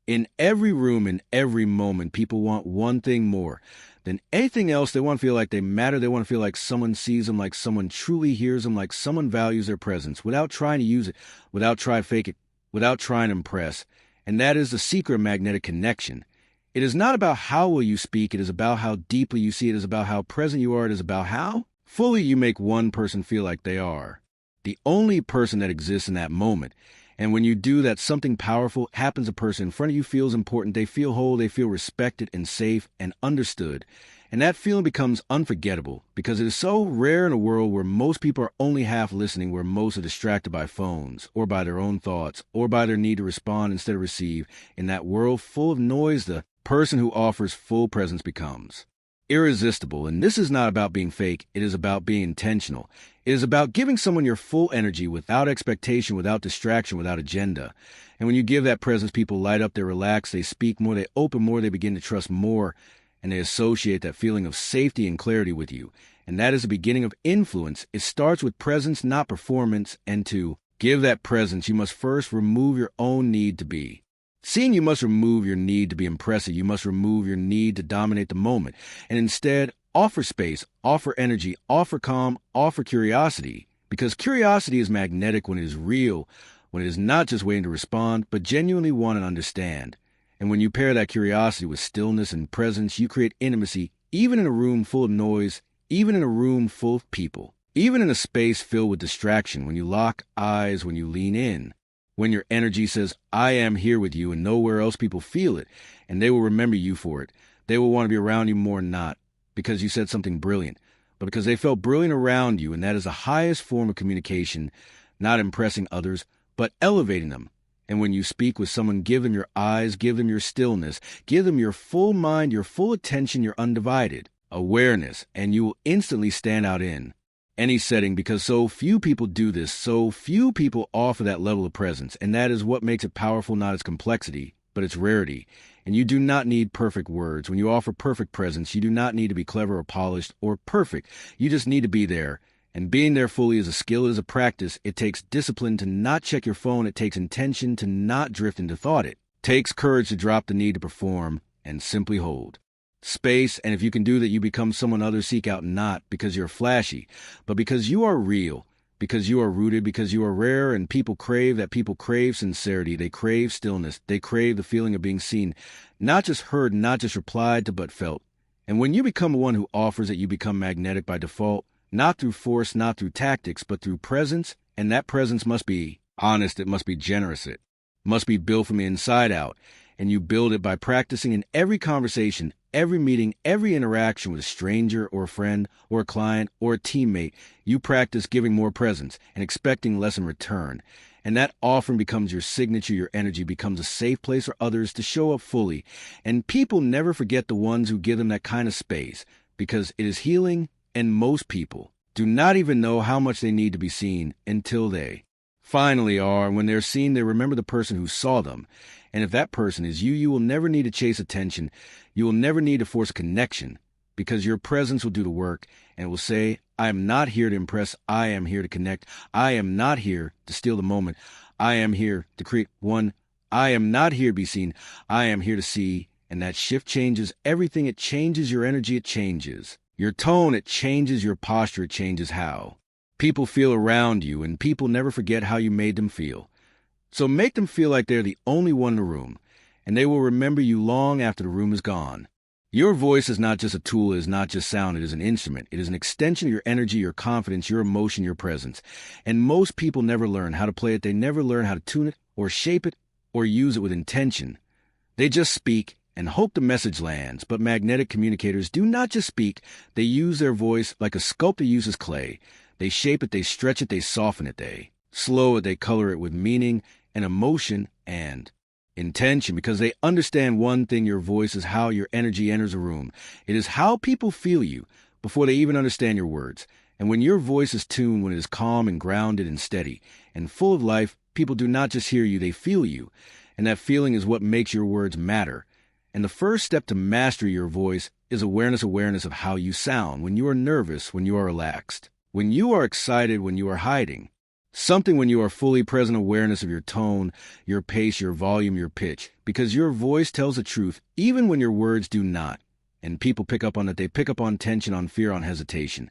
In every room, in every moment, people want one thing more than anything else. They want to feel like they matter. They want to feel like someone sees them, like someone truly hears them, like someone values their presence, without trying to use it, without trying to fake it, without trying to impress. And that is the secret of magnetic connection. It is not about how well you speak. It is about how deeply you see it. It is about how present you are. It is about how fully you make one person feel like they are the only person that exists in that moment. And when you do that, something powerful happens. A person in front of you feels important. They feel whole. They feel respected and safe and understood. And that feeling becomes unforgettable, because it is so rare in a world where most people are only half listening, where most are distracted by phones or by their own thoughts or by their need to respond instead of receive. In that world full of noise, the person who offers full presence becomes irresistible. And this is not about being fake. It is about being intentional. It is about giving someone your full energy without expectation, without distraction, without agenda. And when you give that presence, people light up, they relax, they speak more, they open more, they begin to trust more, and they associate that feeling of safety and clarity with you. And that is the beginning of influence. It starts with presence, not performance. And to give that presence, you must first remove your own need to be. Seeing, you must remove your need to be impressive. You must remove your need to dominate the moment. And instead, offer space, offer energy, offer calm, offer curiosity. Because curiosity is magnetic when it is real, when it is not just waiting to respond, but genuinely want to understand. And when you pair that curiosity with stillness and presence, you create intimacy, even in a room full of noise, even in a room full of people, even in a space filled with distraction. When you lock eyes, when you lean in, when your energy says, I am here with you, and nowhere else, people feel it, and they will remember you for it. They will want to be around you more, not because you said something brilliant, but because they felt brilliant around you. And that is the highest form of communication, not impressing others, but elevating them. And when you speak with someone, give them your eyes, give them your stillness, give them your full mind, your full attention, your undivided awareness, and you will instantly stand out in any setting, because so few people do this, so few people offer that level of presence. And that is what makes it powerful, not its complexity, but its rarity. And you do not need perfect words. When you offer perfect presence, you do not need to be clever or polished or perfect. You just need to be there. And being there fully is a skill, it is a practice. It takes discipline to not check your phone. It takes intention to not drift into thought. It takes courage to drop the need to perform and simply hold space. And if you can do that, you become someone others seek out, not because you're flashy, but because you are real, because you are rooted, because you are rare. And people crave that. People crave sincerity. They crave stillness. They crave the feeling of being seen, not just heard, not just replied to, but felt. And when you become one who offers it, you become magnetic by default. Not through force, not through tactics, but through presence. And that presence must be honest. It must be generous. It must be built from the inside out. And you build it by practicing in every conversation, every meeting, every interaction with a stranger or a friend or a client or a teammate. You practice giving more presence and expecting less in return. And that offering becomes your signature. Your energy becomes a safe place for others to show up fully. And people never forget the ones who give them that kind of space, because it is healing. And most people do not even know how much they need to be seen until they finally are. When they're seen, they remember the person who saw them. And if that person is you, you will never need to chase attention. You will never need to force a connection, because your presence will do the work and will say, I am not here to impress. I am here to connect. I am not here to steal the moment. I am here to create one. I am not here to be seen. I am here to see. And that shift changes everything. It changes your energy. It changes your tone. It changes your posture. It changes how people feel around you. And people never forget how you made them feel. So make them feel like they're the only one in the room, and they will remember you long after the room is gone. Your voice is not just a tool, it is not just sound, it is an instrument. It is an extension of your energy, your confidence, your emotion, your presence. And most people never learn how to play it. They never learn how to tune it or shape it or use it with intention. They just speak and hope the message lands. But magnetic communicators do not just speak. They use their voice like a sculptor uses clay. They shape it, they stretch it, they soften it, they slow it, they color it with meaning and emotion and intention, because they understand one thing: your voice is how your energy enters a room. It is how people feel you before they even understand your words. And when your voice is tuned, when it is calm and grounded and steady and full of life, people do not just hear you, they feel you. And that feeling is what makes your words matter. And the first step to mastery your voice is awareness of how you sound, when you are nervous, when you are relaxed, when you are excited, when you are hiding. Something when you are fully present, awareness of your tone, your pace, your volume, your pitch, because your voice tells the truth even when your words do not. And people pick up on that. They pick up on tension, on fear, on hesitation.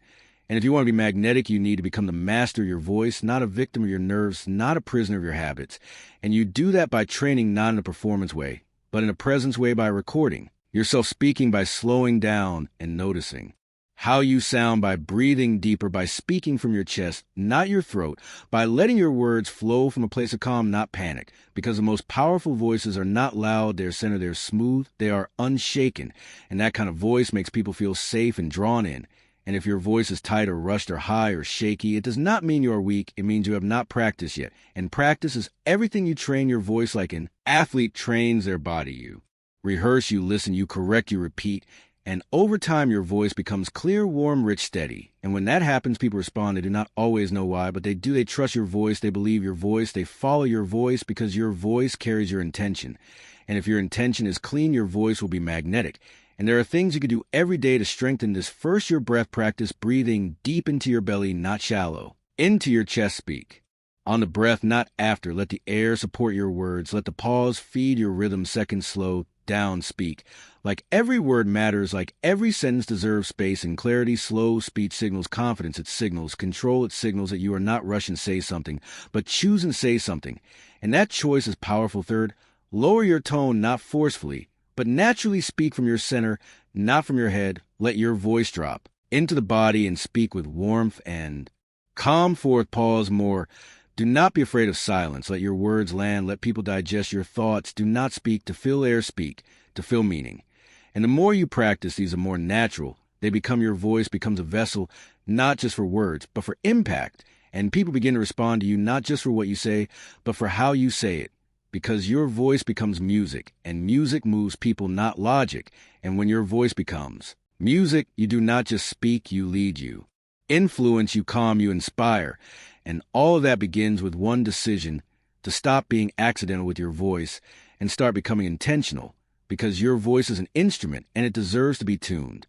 And if you want to be magnetic, you need to become the master of your voice, not a victim of your nerves, not a prisoner of your habits. And you do that by training, not in a performance way, but in a presence way, by recording yourself speaking, by slowing down and noticing how you sound, by breathing deeper, by speaking from your chest, not your throat, by letting your words flow from a place of calm, not panic. Because the most powerful voices are not loud, they're centered, they're smooth, they are unshaken. And that kind of voice makes people feel safe and drawn in. And if your voice is tight or rushed or high or shaky, it does not mean you are weak. It means you have not practiced yet. And practice is everything. You train your voice like an athlete trains their body. You rehearse, you listen, you correct, you repeat. And over time, your voice becomes clear, warm, rich, steady. And when that happens, people respond. They do not always know why, but they do. They trust your voice. They believe your voice. They follow your voice because your voice carries your intention. And if your intention is clean, your voice will be magnetic. And there are things you can do every day to strengthen this. First, your breath practice, breathing deep into your belly, not shallow. Into your chest, speak. On the breath, not after. Let the air support your words. Let the pause feed your rhythm. Second, slow down, speak. Like every word matters, like every sentence deserves space and clarity. Slow speech signals confidence. It signals control. It signals that you are not rushing to say something, but choose and say something. And that choice is powerful. Third, lower your tone, not forcefully, but naturally speak from your center, not from your head. Let your voice drop into the body and speak with warmth and calm. Fourth, pause more. Do not be afraid of silence. Let your words land. Let people digest your thoughts. Do not speak to fill air. Speak to fill meaning. And the more you practice, these are more natural. They become, your voice becomes a vessel, not just for words, but for impact. And people begin to respond to you, not just for what you say, but for how you say it. Because your voice becomes music, and music moves people, not logic. And when your voice becomes music, you do not just speak, you lead, you influence, you calm, you inspire. And all of that begins with one decision: to stop being accidental with your voice and start becoming intentional. Because your voice is an instrument and it deserves to be tuned.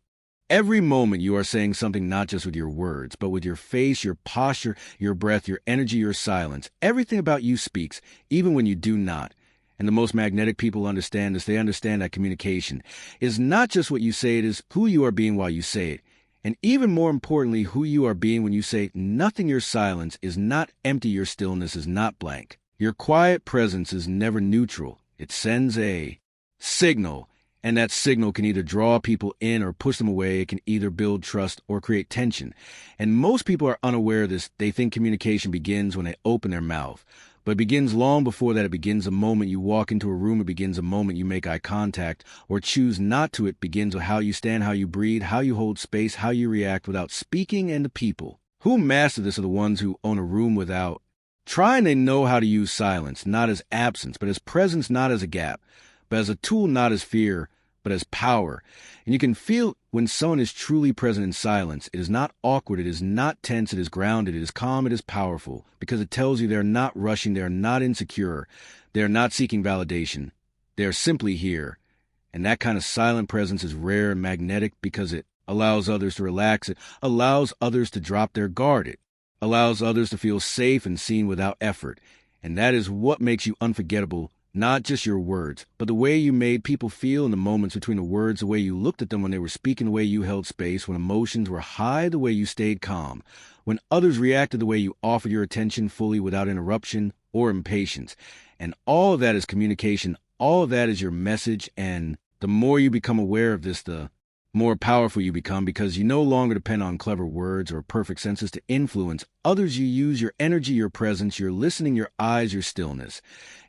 Every moment you are saying something, not just with your words, but with your face, your posture, your breath, your energy, your silence. Everything about you speaks, even when you do not. And the most magnetic people understand this. They understand that communication is not just what you say, it is who you are being while you say it. And even more importantly, who you are being when you say nothing. Your silence is not empty. Your stillness is not blank. Your quiet presence is never neutral. It sends a signal, and that signal can either draw people in or push them away. It can either build trust or create tension. And most people are unaware of this. They think communication begins when they open their mouth. But it begins long before that. It begins the moment you walk into a room. It begins the moment you make eye contact or choose not to. It begins with how you stand, how you breathe, how you hold space, how you react without speaking. And the people who master this are the ones who own a room without trying. They know how to use silence, not as absence, but as presence, not as a gap, but as a tool, not as fear, but as power. And you can feel when someone is truly present in silence. It is not awkward, it is not tense, it is grounded, it is calm, it is powerful, because it tells you they're not rushing, they're not insecure, they're not seeking validation, they're simply here. And that kind of silent presence is rare and magnetic because it allows others to relax, it allows others to drop their guard, it allows others to feel safe and seen without effort. And that is what makes you unforgettable. Not just your words, but the way you made people feel in the moments between the words, the way you looked at them when they were speaking, the way you held space, when emotions were high, the way you stayed calm, when others reacted, the way you offered your attention fully without interruption or impatience. And all of that is communication. All of that is your message. And the more you become aware of this, the more powerful you become, because you no longer depend on clever words or perfect senses to influence others. You use your energy, your presence, your listening, your eyes, your stillness.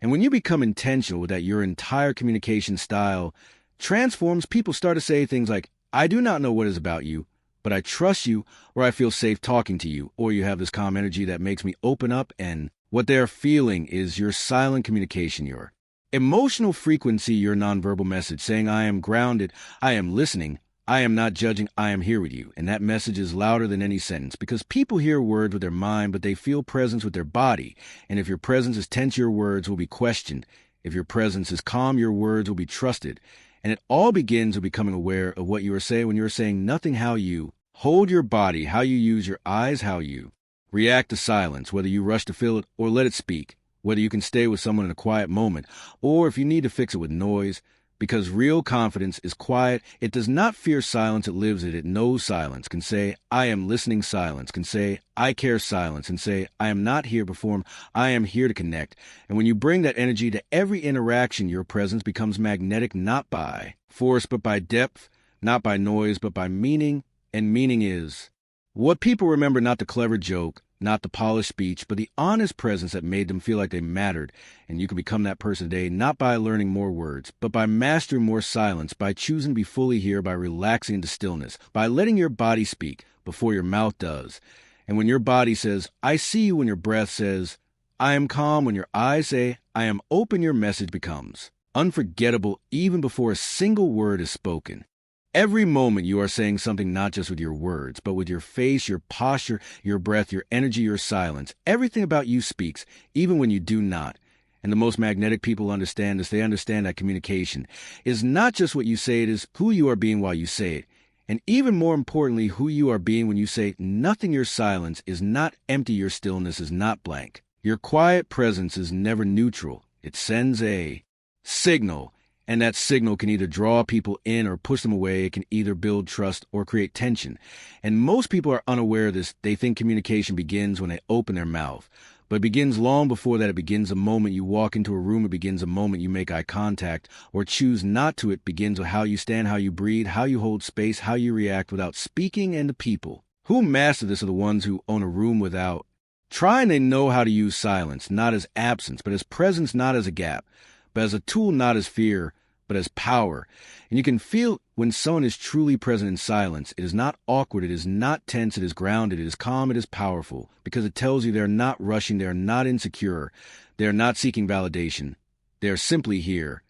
And when you become intentional with that, your entire communication style transforms. People start to say things like, I do not know what is about you, but I trust you, or I feel safe talking to you, or you have this calm energy that makes me open up. And what they're feeling is your silent communication, your emotional frequency, your nonverbal message saying, I am grounded, I am listening, I am not judging, I am here with you. And that message is louder than any sentence, because people hear words with their mind, but they feel presence with their body. And if your presence is tense, your words will be questioned. If your presence is calm, your words will be trusted. And it all begins with becoming aware of what you are saying when you are saying nothing, how you hold your body, how you use your eyes, how you react to silence, whether you rush to fill it or let it speak, whether you can stay with someone in a quiet moment, or if you need to fix it with noise. Because real confidence is quiet. It does not fear silence. It lives it. It knows silence. Can say, I am listening. Silence. Can say, I care. Silence. And say, I am not here to perform. I am here to connect. And when you bring that energy to every interaction, your presence becomes magnetic, not by force, but by depth, not by noise, but by meaning. And meaning is what people remember, not the clever joke, not the polished speech, but the honest presence that made them feel like they mattered. And you can become that person today, not by learning more words, but by mastering more silence, by choosing to be fully here, by relaxing into stillness, by letting your body speak before your mouth does. And when your body says, I see you, when your breath says, I am calm, when your eyes say, I am open, your message becomes unforgettable even before a single word is spoken. Every moment you are saying something, not just with your words, but with your face, your posture, your breath, your energy, your silence. Everything about you speaks, even when you do not. And the most magnetic people understand this. They understand that communication is not just what you say, it is who you are being while you say it. And even more importantly, who you are being when you say nothing. Your silence is not empty. Your stillness is not blank. Your quiet presence is never neutral. It sends a signal. And that signal can either draw people in or push them away. It can either build trust or create tension. And most people are unaware of this. They think communication begins when they open their mouth. But it begins long before that. It begins the moment you walk into a room. It begins the moment you make eye contact or choose not to. It begins with how you stand, how you breathe, how you hold space, how you react without speaking. And the people who master this are the ones who own a room without trying. They know how to use silence, not as absence, but as presence, not as a gap, but as a tool, not as fear, but as power. And you can feel when someone is truly present in silence. It is not awkward. It is not tense. It is grounded. It is calm. It is powerful, because it tells you they're not rushing. They're not insecure. They're not seeking validation. They're simply here.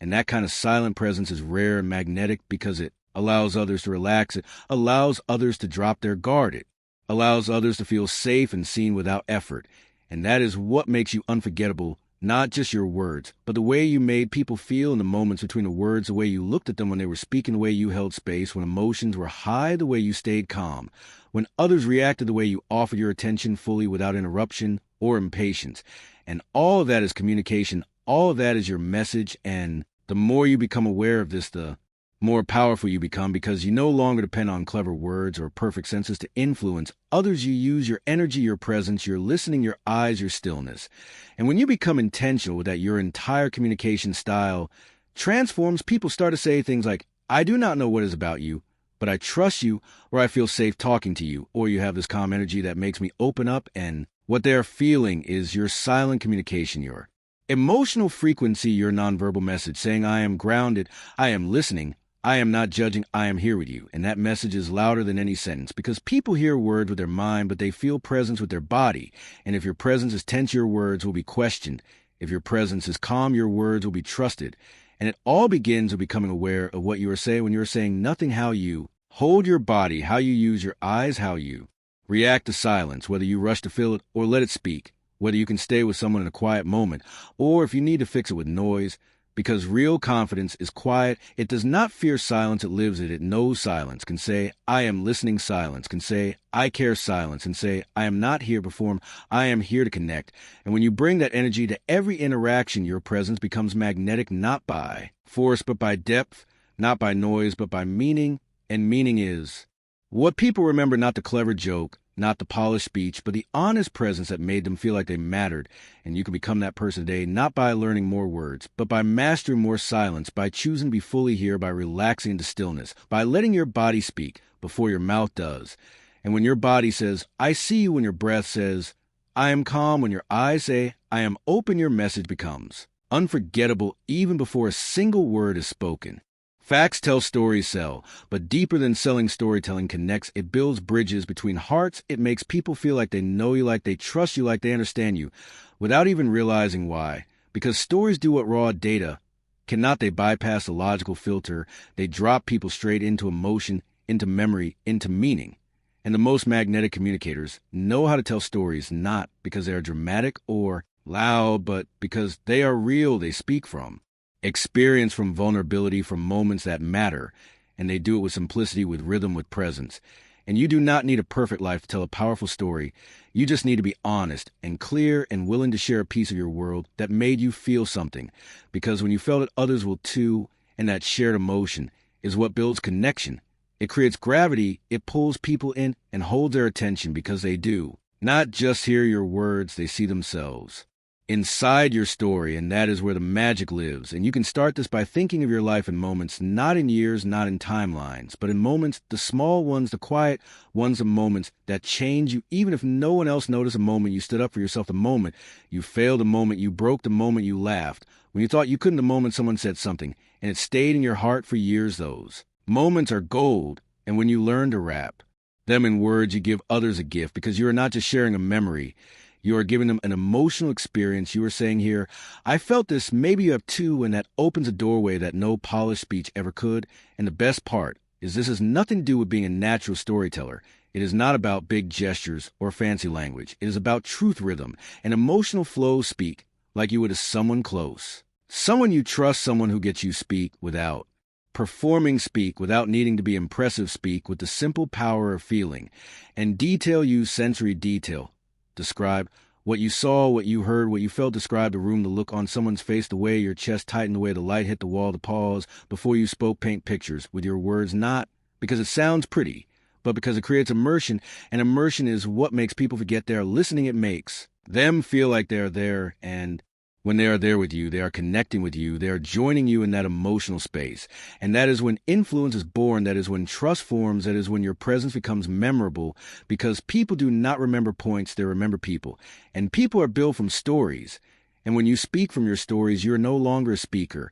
And that kind of silent presence is rare and magnetic, because it allows others to relax. It allows others to drop their guard. It allows others to feel safe and seen without effort. And that is what makes you unforgettable. Not just your words, but the way you made people feel in the moments between the words, the way you looked at them when they were speaking, the way you held space, when emotions were high, the way you stayed calm, when others reacted, the way you offered your attention fully without interruption or impatience. And all of that is communication. All of that is your message. And the more you become aware of this, the more powerful you become, because you no longer depend on clever words or perfect senses to influence others. You use your energy, your presence, your listening, your eyes, your stillness. And when you become intentional with that, your entire communication style transforms. People start to say things like, I do not know what is about you, but I trust you, or I feel safe talking to you, or you have this calm energy that makes me open up. And what they're feeling is your silent communication, your emotional frequency, your nonverbal message saying, I am grounded, I am listening, I am not judging, I am here with you. And that message is louder than any sentence, because people hear words with their mind, but they feel presence with their body. And if your presence is tense, your words will be questioned. If your presence is calm, your words will be trusted. And it all begins with becoming aware of what you are saying when you are saying nothing, how you hold your body, how you use your eyes, how you react to silence, whether you rush to fill it or let it speak, whether you can stay with someone in a quiet moment, or if you need to fix it with noise. Because real confidence is quiet. It does not fear silence. It lives it. It knows silence. Can say, I am listening. Silence. Can say, I care. Silence. And say, I am not here to perform. I am here to connect. And when you bring that energy to every interaction, your presence becomes magnetic, not by force, but by depth, not by noise, but by meaning. And meaning is what people remember, not the clever joke, not the polished speech, but the honest presence that made them feel like they mattered. And you can become that person today, not by learning more words, but by mastering more silence, by choosing to be fully here, by relaxing into stillness, by letting your body speak before your mouth does. And when your body says, I see you, when your breath says, I am calm, when your eyes say, I am open, your message becomes unforgettable even before a single word is spoken. Facts tell, stories sell, but deeper than selling, storytelling connects. It builds bridges between hearts. It makes people feel like they know you, like they trust you, like they understand you, without even realizing why. Because stories do what raw data cannot. They bypass the logical filter. They drop people straight into emotion, into memory, into meaning. And the most magnetic communicators know how to tell stories, not because they are dramatic or loud, but because they are real. They speak from experience, from vulnerability, from moments that matter, and they do it with simplicity, with rhythm, with presence. And you do not need a perfect life to tell a powerful story. You just need to be honest and clear and willing to share a piece of your world that made you feel something. Because when you felt it, others will too, and that shared emotion is what builds connection. It creates gravity. It pulls people in and holds their attention, because they do not just hear your words, they see themselves inside your story, and that is where the magic lives. And you can start this by thinking of your life in moments, not in years, not in timelines, but in moments, the small ones, the quiet ones, the moments that change you, even if no one else noticed. A moment you stood up for yourself, the moment you failed, the moment you broke, the moment you laughed, when you thought you couldn't, the moment someone said something, and it stayed in your heart for years. Those moments are gold. And when you learn to wrap them in words, you give others a gift, because you are not just sharing a memory. You are giving them an emotional experience. You are saying here, I felt this, maybe you have too, and that opens a doorway that no polished speech ever could. And the best part is this has nothing to do with being a natural storyteller. It is not about big gestures or fancy language. It is about truth, rhythm, and emotional flow. Speak like you would to someone close, someone you trust, someone who gets you. Speak without performing, speak without needing to be impressive, speak with the simple power of feeling. And detail, use sensory detail. Describe what you saw, what you heard, what you felt. Describe the room, the look on someone's face, the way your chest tightened, the way the light hit the wall, the pause before you spoke. Paint pictures with your words, not because it sounds pretty, but because it creates immersion. And immersion is what makes people forget they are listening. It makes them feel like they are there, and when they are there with you, they are connecting with you. They are joining you in that emotional space. And that is when influence is born. That is when trust forms. That is when your presence becomes memorable, because people do not remember points. They remember people. And people are built from stories. And when you speak from your stories, you are no longer a speaker.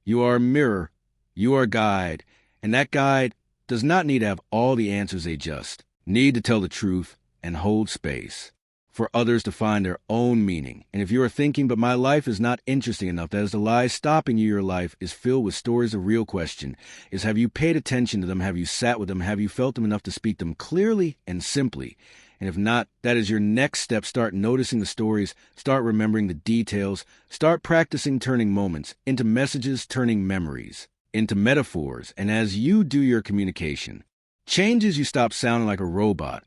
You are a mirror. You are a guide. And that guide does not need to have all the answers. They just need to tell the truth and hold space for others to find their own meaning. And if you are thinking, but my life is not interesting enough, that is the lie stopping you. Your life is filled with stories. The real question is, have you paid attention to them? Have you sat with them? Have you felt them enough to speak them clearly and simply? And if not, that is your next step. Start noticing the stories. Start remembering the details. Start practicing turning moments into messages, turning memories into metaphors. And as you do your communication changes, you stop sounding like a robot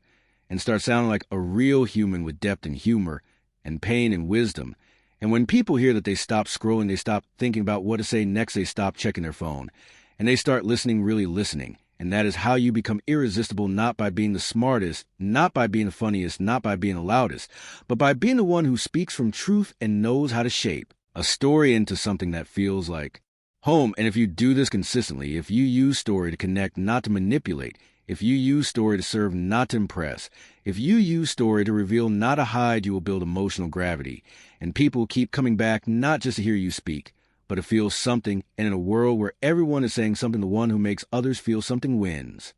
and start sounding like a real human with depth and humor and pain and wisdom. And when people hear that, they stop scrolling, they stop thinking about what to say next, they stop checking their phone, and they start listening, really listening. And that is how you become irresistible, not by being the smartest, not by being the funniest, not by being the loudest, but by being the one who speaks from truth and knows how to shape a story into something that feels like home. And if you do this consistently, if you use story to connect, not to manipulate, if you use story to serve, not to impress, if you use story to reveal, not to hide, you will build emotional gravity. And people will keep coming back, not just to hear you speak, but to feel something. And in a world where everyone is saying something, the one who makes others feel something wins.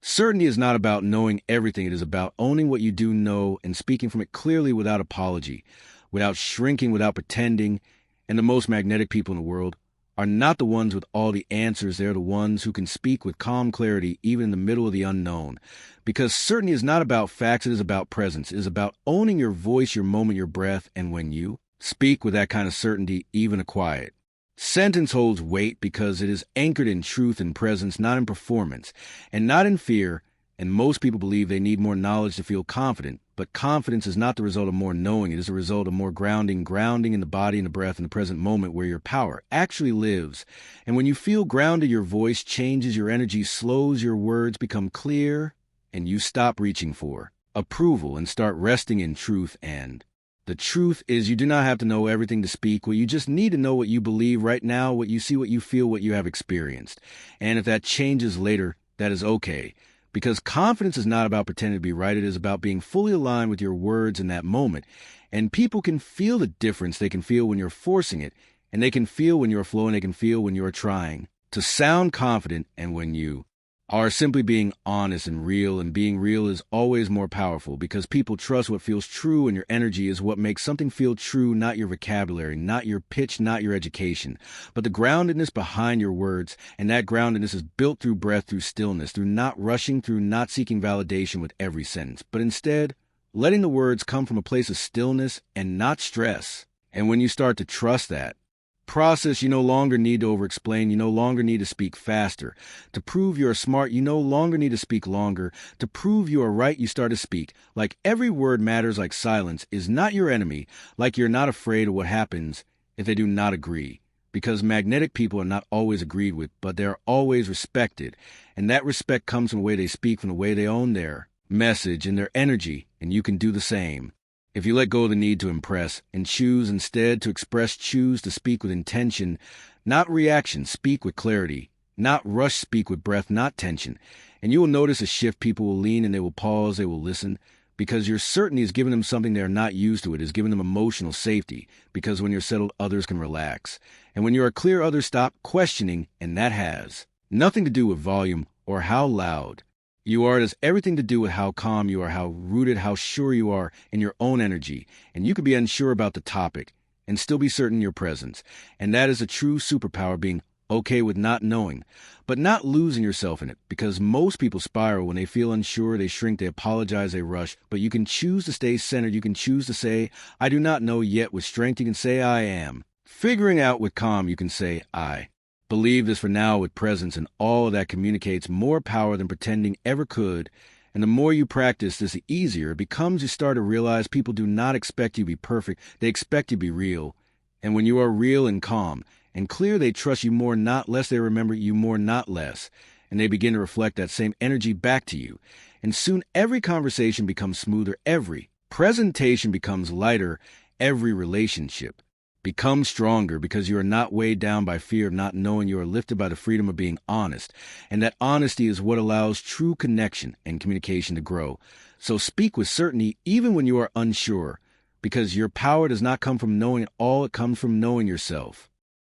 Certainty is not about knowing everything. It is about owning what you do know and speaking from it clearly, without apology, without shrinking, without pretending. And the most magnetic people in the world are not the ones with all the answers. They're the ones who can speak with calm clarity, even in the middle of the unknown. Because certainty is not about facts. It is about presence. It is about owning your voice, your moment, your breath. And when you speak with that kind of certainty, even a quiet sentence holds weight, because it is anchored in truth and presence, not in performance and not in fear. And most people believe they need more knowledge to feel confident. But confidence is not the result of more knowing. It is a result of more grounding in the body and the breath in the present moment, where your power actually lives. And when you feel grounded, your voice changes, your energy slows, your words become clear, and you stop reaching for approval, and start resting in truth. And the truth is, you do not have to know everything to speak. Well, you just need to know what you believe right now, what you see, what you feel, what you have experienced. And if that changes later, that is okay. Because confidence is not about pretending to be right. It is about being fully aligned with your words in that moment. And people can feel the difference. They can feel when you're forcing it, and they can feel when you're flowing. They can feel when you're trying to sound confident, and when you are simply being honest and real. And being real is always more powerful, because people trust what feels true, and your energy is what makes something feel true, not your vocabulary, not your pitch, not your education, but the groundedness behind your words. And that groundedness is built through breath, through stillness, through not rushing, through not seeking validation with every sentence, but instead letting the words come from a place of stillness and not stress. And when you start to trust that process, you no longer need to over-explain. You no longer need to speak faster. To prove you are smart, you no longer need to speak longer. To prove you are right, you start to speak. Like every word matters, like silence is not your enemy, like you're not afraid of what happens if they do not agree. Because magnetic people are not always agreed with, but they are always respected. And that respect comes from the way they speak, from the way they own their message and their energy, and you can do the same. If you let go of the need to impress and choose instead to express, choose to speak with intention, not reaction, speak with clarity, not rush, speak with breath, not tension. And you will notice a shift. People will lean and they will pause, they will listen, because your certainty is giving them something they are not used to. It is giving them emotional safety, because when you're settled, others can relax. And when you are clear, others stop questioning, and that has nothing to do with volume or how loud you are. It has everything to do with how calm you are, how rooted, how sure you are in your own energy. And you can be unsure about the topic and still be certain in your presence. And that is a true superpower, being okay with not knowing, but not losing yourself in it. Because most people spiral when they feel unsure, they shrink, they apologize, they rush. But you can choose to stay centered. You can choose to say, I do not know yet. With strength, you can say, I am. Figuring out with calm, you can say, I believe this for now, with presence, and all of that communicates more power than pretending ever could. And the more you practice this, the easier it becomes. You start to realize people do not expect you to be perfect. They expect you to be real. And when you are real and calm and clear, they trust you more, not less. They remember you more, not less. And they begin to reflect that same energy back to you. And soon every conversation becomes smoother. Every presentation becomes lighter. Every relationship become stronger, because you are not weighed down by fear of not knowing. You are lifted by the freedom of being honest. And that honesty is what allows true connection and communication to grow. So speak with certainty even when you are unsure, because your power does not come from knowing it all. It comes from knowing yourself.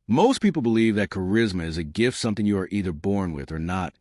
Most people believe that charisma is a gift, something you are either born with or not.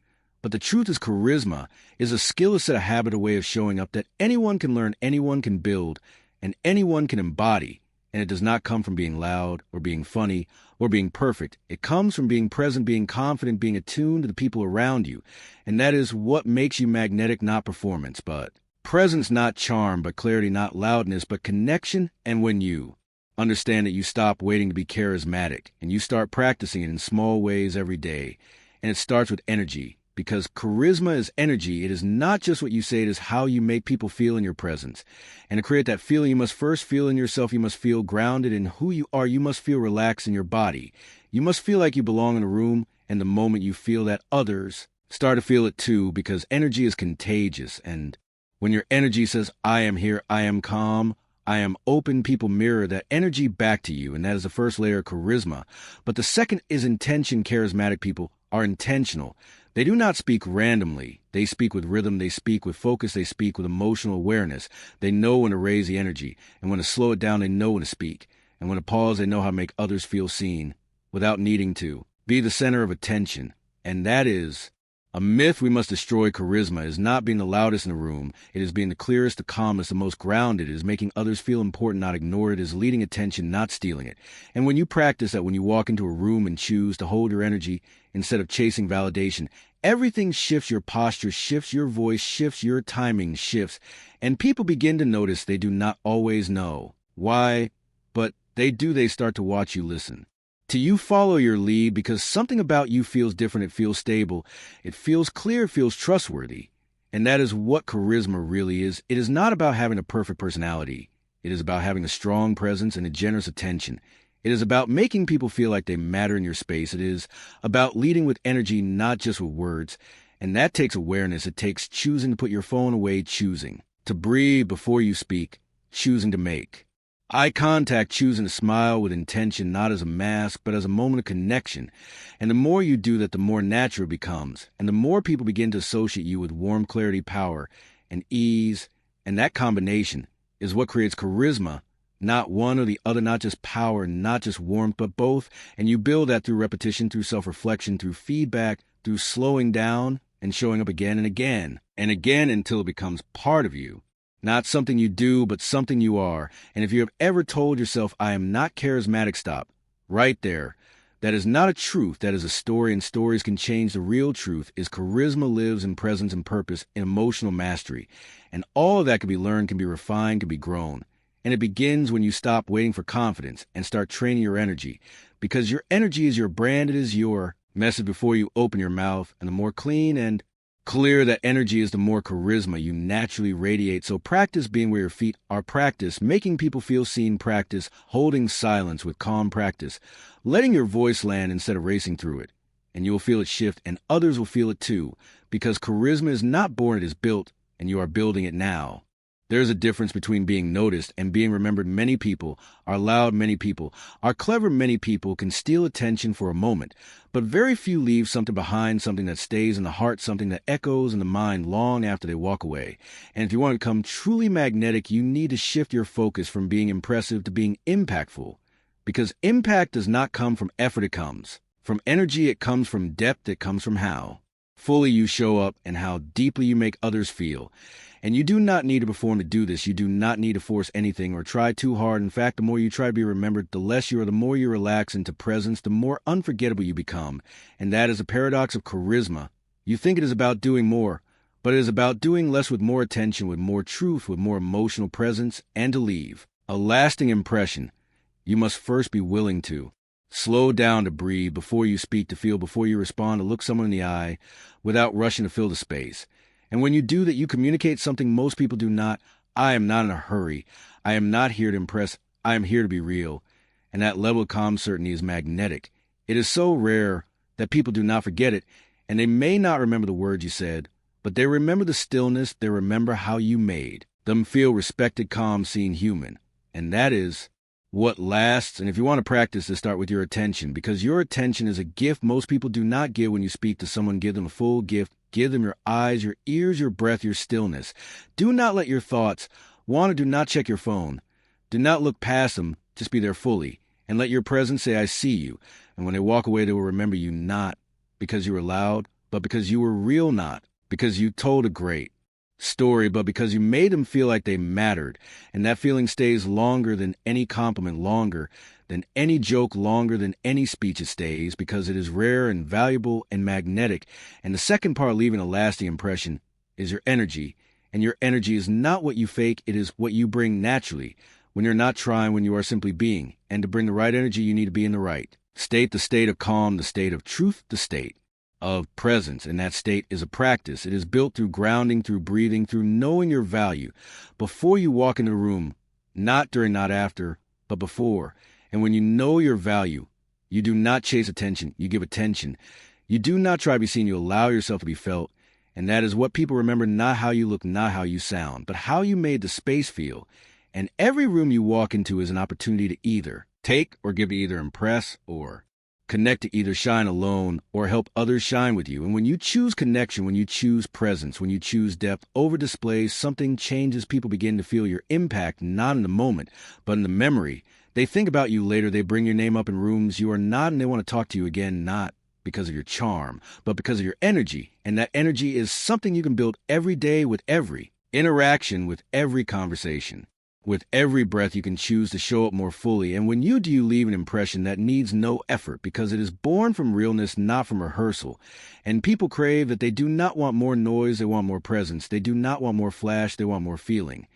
But the truth is, charisma is a skill, a set, a habit, a way of showing up that anyone can learn, anyone can build, and anyone can embody. And it does not come from being loud or being funny or being perfect. It comes from being present, being confident, being attuned to the people around you. And that is what makes you magnetic, not performance, but presence, not charm, but clarity, not loudness, but connection. And when you understand that, you stop waiting to be charismatic and you start practicing it in small ways every day. And it starts with energy. Because charisma is energy. It is not just what you say, it is how you make people feel in your presence. And to create that feeling, you must first feel in yourself. You must feel grounded in who you are. You must feel relaxed in your body. You must feel like you belong in a room. And the moment you feel that, others start to feel it too, because energy is contagious. And when your energy says, I am here, I am calm, I am open, people mirror that energy back to you. And that is the first layer of charisma. But the second is intention. Charismatic people are intentional. They do not speak randomly. They speak with rhythm. They speak with focus. They speak with emotional awareness. They know when to raise the energy. And when to slow it down, they know when to speak. And when to pause, they know how to make others feel seen without needing to be the center of attention. And that is a myth we must destroy. Charisma is not being the loudest in the room. It is being the clearest, the calmest, the most grounded. It is making others feel important, not ignored. It is leading attention, not stealing it. And when you practice that, when you walk into a room and choose to hold your energy instead of chasing validation, everything shifts. Your posture shifts, your voice shifts, your timing shifts. And people begin to notice. They do not always know why, but they do. They start to watch you, listen to you, follow your lead, because something about you feels different. It feels stable. It feels clear. It feels trustworthy. And that is what charisma really is. It is not about having a perfect personality. It is about having a strong presence and a generous attention. It is about making people feel like they matter in your space. It is about leading with energy, not just with words. And that takes awareness. It takes choosing to put your phone away, choosing to breathe before you speak, choosing to make. Eye contact, choosing to smile with intention, not as a mask, but as a moment of connection. And the more you do that, the more natural it becomes. And the more people begin to associate you with warm clarity, power, and ease. And that combination is what creates charisma, not one or the other, not just power, not just warmth, but both. And you build that through repetition, through self-reflection, through feedback, through slowing down and showing up again and again until it becomes part of you. Not something you do, but something you are. And if you have ever told yourself, I am not charismatic, stop. Right there. That is not a truth. That is a story, and stories can change. The real truth is charisma lives in presence and purpose, in emotional mastery. And all of that can be learned, can be refined, can be grown. And it begins when you stop waiting for confidence and start training your energy. Because your energy is your brand. It is your message before you open your mouth. And the more clean and clear that energy is, the more charisma you naturally radiate. So practice being where your feet are. Practice making people feel seen. Practice holding silence with calm. Practice letting your voice land instead of racing through it. And you will feel it shift, and others will feel it too. Because charisma is not born, it is built, and you are building it now. There's a difference between being noticed and being remembered. Many people are loud. Many people are clever. Many people can steal attention for a moment, but very few leave something behind, something that stays in the heart, something that echoes in the mind long after they walk away. And if you want to become truly magnetic, you need to shift your focus from being impressive to being impactful. Because impact does not come from effort, it comes from energy, it comes from depth, it comes from how fully you show up and how deeply you make others feel. And you do not need to perform to do this. You do not need to force anything or try too hard. In fact, the more you try to be remembered, the less you are, the more you relax into presence, the more unforgettable you become. And that is the paradox of charisma. You think it is about doing more, but it is about doing less with more attention, with more truth, with more emotional presence, and to leave a lasting impression. You must first be willing to slow down, to breathe before you speak, to feel before you respond, to look someone in the eye without rushing to fill the space. And when you do that, you communicate something most people do not. I am not in a hurry. I am not here to impress. I am here to be real. And that level of calm certainty is magnetic. It is so rare that people do not forget it, and they may not remember the words you said, but they remember the stillness. They remember how you made them feel respected, calm, seen, human. And that is what lasts. And if you want to practice this, start with your attention, because your attention is a gift most people do not give. When you speak to someone, give them a full gift. Give them your eyes, your ears, your breath, your stillness. Do not let your thoughts wander. Do not check your phone. Do not look past them. Just be there fully. And let your presence say, I see you. And when they walk away, they will remember you, not because you were loud, but because you were real, not because you told a great story, but because you made them feel like they mattered. And that feeling stays longer than any compliment, longer than any joke, longer than any speech. It stays because it is rare and valuable and magnetic. And the second part, leaving a lasting impression, is your energy. And your energy is not what you fake, it is what you bring naturally, when you're not trying, when you are simply being. And to bring the right energy, you need to be in the right state, the state of calm, the state of truth, the state of presence. And that state is a practice. It is built through grounding, through breathing, through knowing your value before you walk into the room, not during, not after, but before. And when you know your value, you do not chase attention, you give attention. You do not try to be seen, you allow yourself to be felt. And that is what people remember, not how you look, not how you sound, but how you made the space feel. And every room you walk into is an opportunity to either take or give, to either impress or connect, to either shine alone or help others shine with you. And when you choose connection, when you choose presence, when you choose depth over display, something changes. People begin to feel your impact, not in the moment, but in the memory. They think about you later. They bring your name up in rooms you are not, and they want to talk to you again, not because of your charm, but because of your energy. And that energy is something you can build every day, with every interaction, with every conversation. With every breath, you can choose to show up more fully. And when you do, you leave an impression that needs no effort, because it is born from realness, not from rehearsal. And people crave that. They do not want more noise, they want more presence. They do not want more flash, they want more feeling.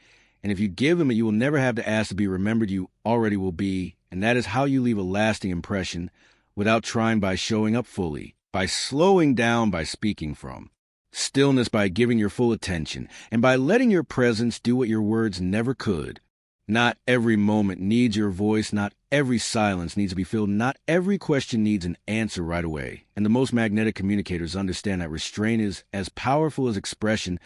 And if you give them it, you will never have to ask to be remembered. You already will be. And that is how you leave a lasting impression, without trying, by showing up fully, by slowing down, by speaking from stillness, by giving your full attention, and by letting your presence do what your words never could. Not every moment needs your voice. Not every silence needs to be filled. Not every question needs an answer right away. And the most magnetic communicators understand that restraint is as powerful as expression.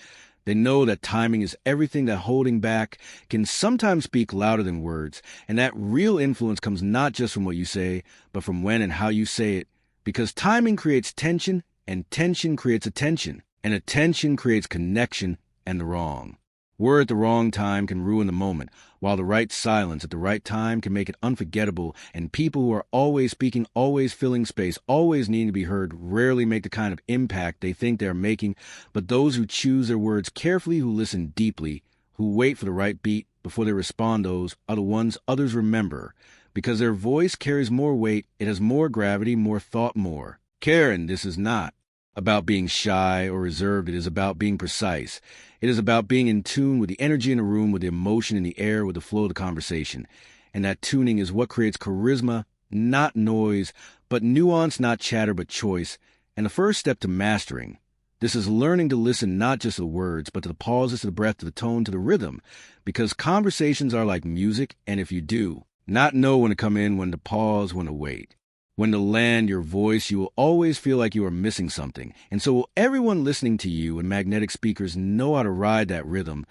They know that timing is everything, that holding back can sometimes speak louder than words, and that real influence comes not just from what you say, but from when and how you say it. Because timing creates tension, and tension creates attention, and attention creates connection and the wrong. Word at the wrong time can ruin the moment, while the right silence at the right time can make it unforgettable, and people who are always speaking, always filling space, always needing to be heard, rarely make the kind of impact they think they are making, but those who choose their words carefully, who listen deeply, who wait for the right beat before they respond, those are the ones others remember, because their voice carries more weight, it has more gravity, more thought, more. Karen, this is not about being shy or reserved. It is about being precise. It is about being in tune with the energy in the room, with the emotion in the air, with the flow of the conversation. And that tuning is what creates charisma, not noise, but nuance, not chatter, but choice. And the first step to mastering. This is learning to listen not just to the words, but to the pauses, to the breath, to the tone, to the rhythm. Because conversations are like music, and if you do not know when to come in, when to pause, when to wait, when to land your voice, you will always feel like you are missing something. And so will everyone listening to you, and magnetic speakers know how to ride that rhythm.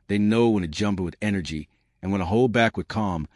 They know when to jump with energy and when to hold back with calm.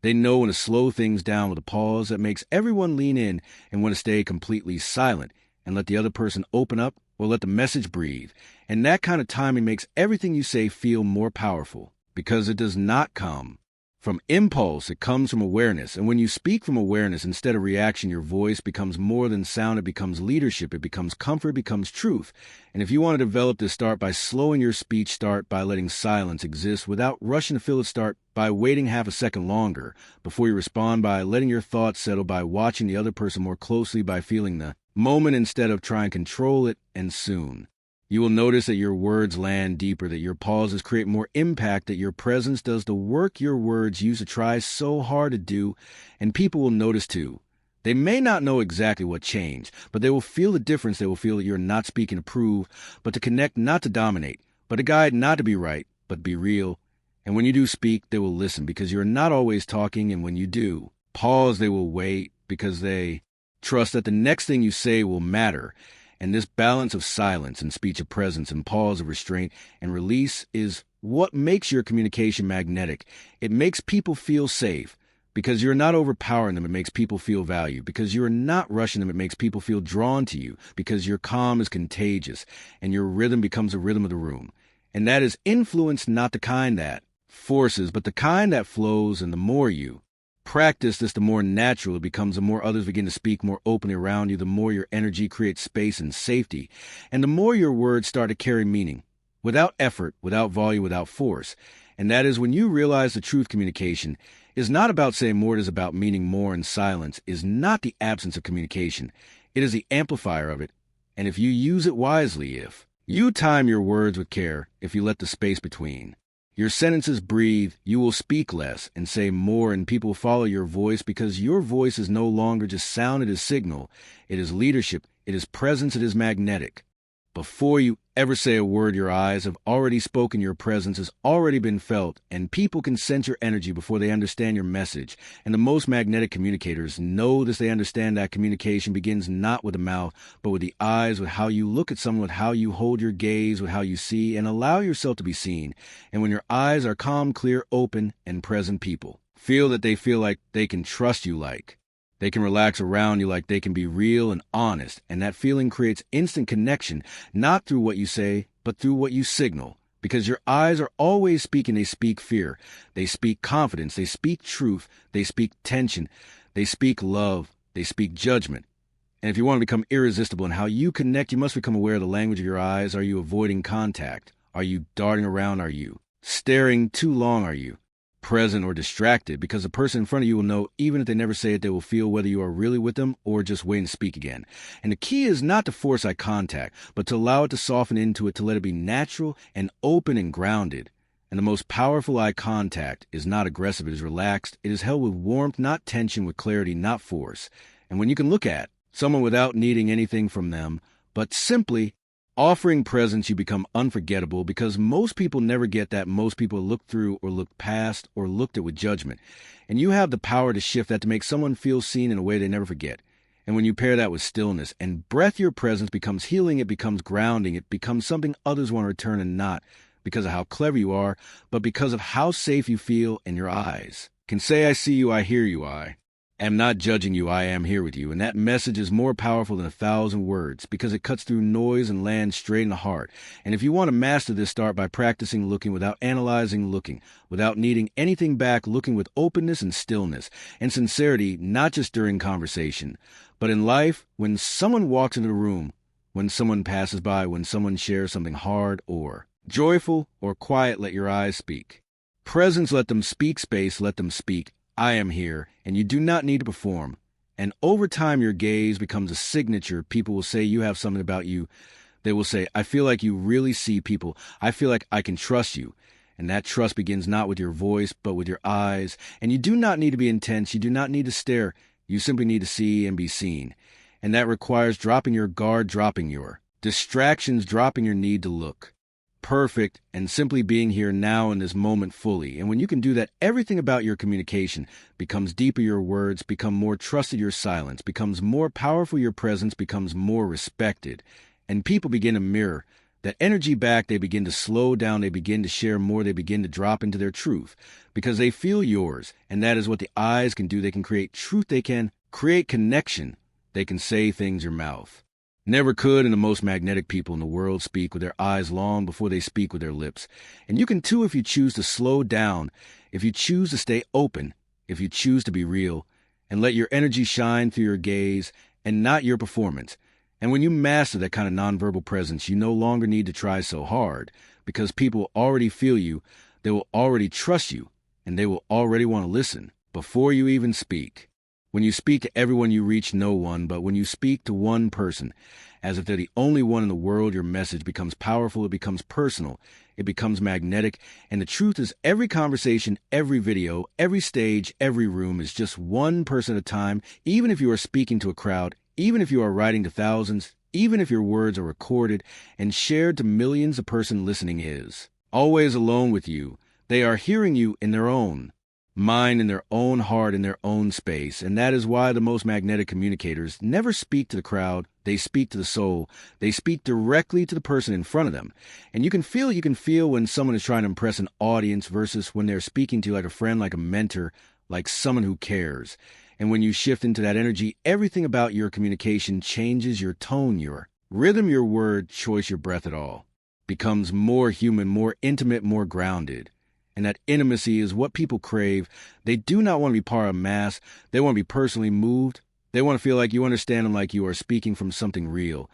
They know when to slow things down with a pause that makes everyone lean in, and when to stay completely silent and let the other person open up or let the message breathe. And that kind of timing makes everything you say feel more powerful, because it does not come from impulse, it comes from awareness. And when you speak from awareness instead of reaction, your voice becomes more than sound. It becomes leadership. It becomes comfort. It becomes truth. And if you want to develop this, start by slowing your speech. Start by letting silence exist without rushing to fill it. Start by waiting half a second longer before you respond, by letting your thoughts settle, by watching the other person more closely, by feeling the moment instead of trying to control it. And soon you will notice that your words land deeper, that your pauses create more impact, that your presence does the work your words used to try so hard to do, and people will notice too. They may not know exactly what changed, but they will feel the difference. They will feel that you're not speaking to prove, but to connect, not to dominate, but to guide, not to be right, but be real. And when you do speak, they will listen, because you're not always talking, and when you do pause, they will wait, because they trust that the next thing you say will matter. And this balance of silence and speech of presence and pause of restraint and release is what makes your communication magnetic. It makes people feel safe, because you're not overpowering them. It makes people feel valued. Because you're not rushing them. It makes people feel drawn to you, because your calm is contagious and your rhythm becomes the rhythm of the room. And that is influence, not the kind that forces, but the kind that flows. And the more you practice this, the more natural it becomes, the more others begin to speak more openly around you, the more your energy creates space and safety, and the more your words start to carry meaning, without effort, without volume, without force. And that is when you realize the truth. Communication is not about saying more, it is about meaning more, and silence is not the absence of communication. It is the amplifier of it. And if you use it wisely, if you time your words with care, if you let the space between your sentences breathe, you will speak less and say more, and people follow your voice, because your voice is no longer just sound, it is signal, it is leadership, it is presence, it is magnetic. Before you ever say a word, your eyes have already spoken, your presence has already been felt, and people can sense your energy before they understand your message. And the most magnetic communicators know this. They understand that communication begins not with the mouth, but with the eyes, with how you look at someone, with how you hold your gaze, with how you see and allow yourself to be seen. And when your eyes are calm, clear, open, and present, people feel that they feel like they can trust you, like they can relax around you, like they can be real and honest. And that feeling creates instant connection, not through what you say, but through what you signal. Because your eyes are always speaking. They speak fear. They speak confidence. They speak truth. They speak tension. They speak love. They speak judgment. And if you want to become irresistible in how you connect, you must become aware of the language of your eyes. Are you avoiding contact? Are you darting around? Are you staring too long? Are you present or distracted? Because the person in front of you will know, even if they never say it, they will feel whether you are really with them or just waiting to speak again. And the key is not to force eye contact, but to allow it to soften into it, to let it be natural and open and grounded. And the most powerful eye contact is not aggressive, it is relaxed. It is held with warmth, not tension, with clarity, not force. And when you can look at someone without needing anything from them, but simply offering presence, you become unforgettable, because most people never get that. Most people look through or look past or looked at with judgment. And you have the power to shift that, to make someone feel seen in a way they never forget. And when you pair that with stillness and breath, your presence becomes healing, it becomes grounding, it becomes something others want to return, and not because of how clever you are, but because of how safe you feel in your eyes. Can say, I see you, I hear you, I am not judging you, I am here with you. And that message is more powerful than 1,000 words because it cuts through noise and lands straight in the heart. And if you want to master this, start by practicing looking without analyzing, looking without needing anything back, looking with openness and stillness and sincerity, not just during conversation, but in life, when someone walks into the room, when someone passes by, when someone shares something hard or joyful or quiet, let your eyes speak. Presence, let them speak. Space, let them speak. I am here, and you do not need to perform. And over time, your gaze becomes a signature. People will say you have something about you. They will say, I feel like you really see people. I feel like I can trust you. And that trust begins not with your voice, but with your eyes. And you do not need to be intense. You do not need to stare. You simply need to see and be seen. And that requires dropping your guard, dropping your distractions, dropping your need to look perfect, and simply being here now in this moment fully. And when you can do that, everything about your communication becomes deeper, your words become more trusted, your silence becomes more powerful, your presence becomes more respected. And people begin to mirror that energy back. They begin to slow down, they begin to share more, they begin to drop into their truth because they feel yours. And that is what the eyes can do. They can create truth, they can create connection, they can say things your mouth never could. And the most magnetic people in the world speak with their eyes long before they speak with their lips. And you can too if you choose to slow down, if you choose to stay open, if you choose to be real, and let your energy shine through your gaze and not your performance. And when you master that kind of nonverbal presence, you no longer need to try so hard because people will already feel you, they will already trust you, and they will already want to listen before you even speak. When you speak to everyone, you reach no one, but when you speak to one person, as if they're the only one in the world, your message becomes powerful, it becomes personal, it becomes magnetic, and the truth is every conversation, every video, every stage, every room is just one person at a time, even if you are speaking to a crowd, even if you are writing to thousands, even if your words are recorded and shared to millions, the person listening is always alone with you. They are hearing you in their own mind, in their own heart, in their own space. And that is why the most magnetic communicators never speak to the crowd. They speak to the soul. They speak directly to the person in front of them. And you can feel when someone is trying to impress an audience versus when they're speaking to you like a friend, like a mentor, like someone who cares. And when you shift into that energy, everything about your communication changes. Your tone, your rhythm, your word choice, your breath, it all becomes more human, more intimate, more grounded. And that intimacy is what people crave. They do not want to be part of mass. They want to be personally moved. They want to feel like you understand them, like you are speaking from something real.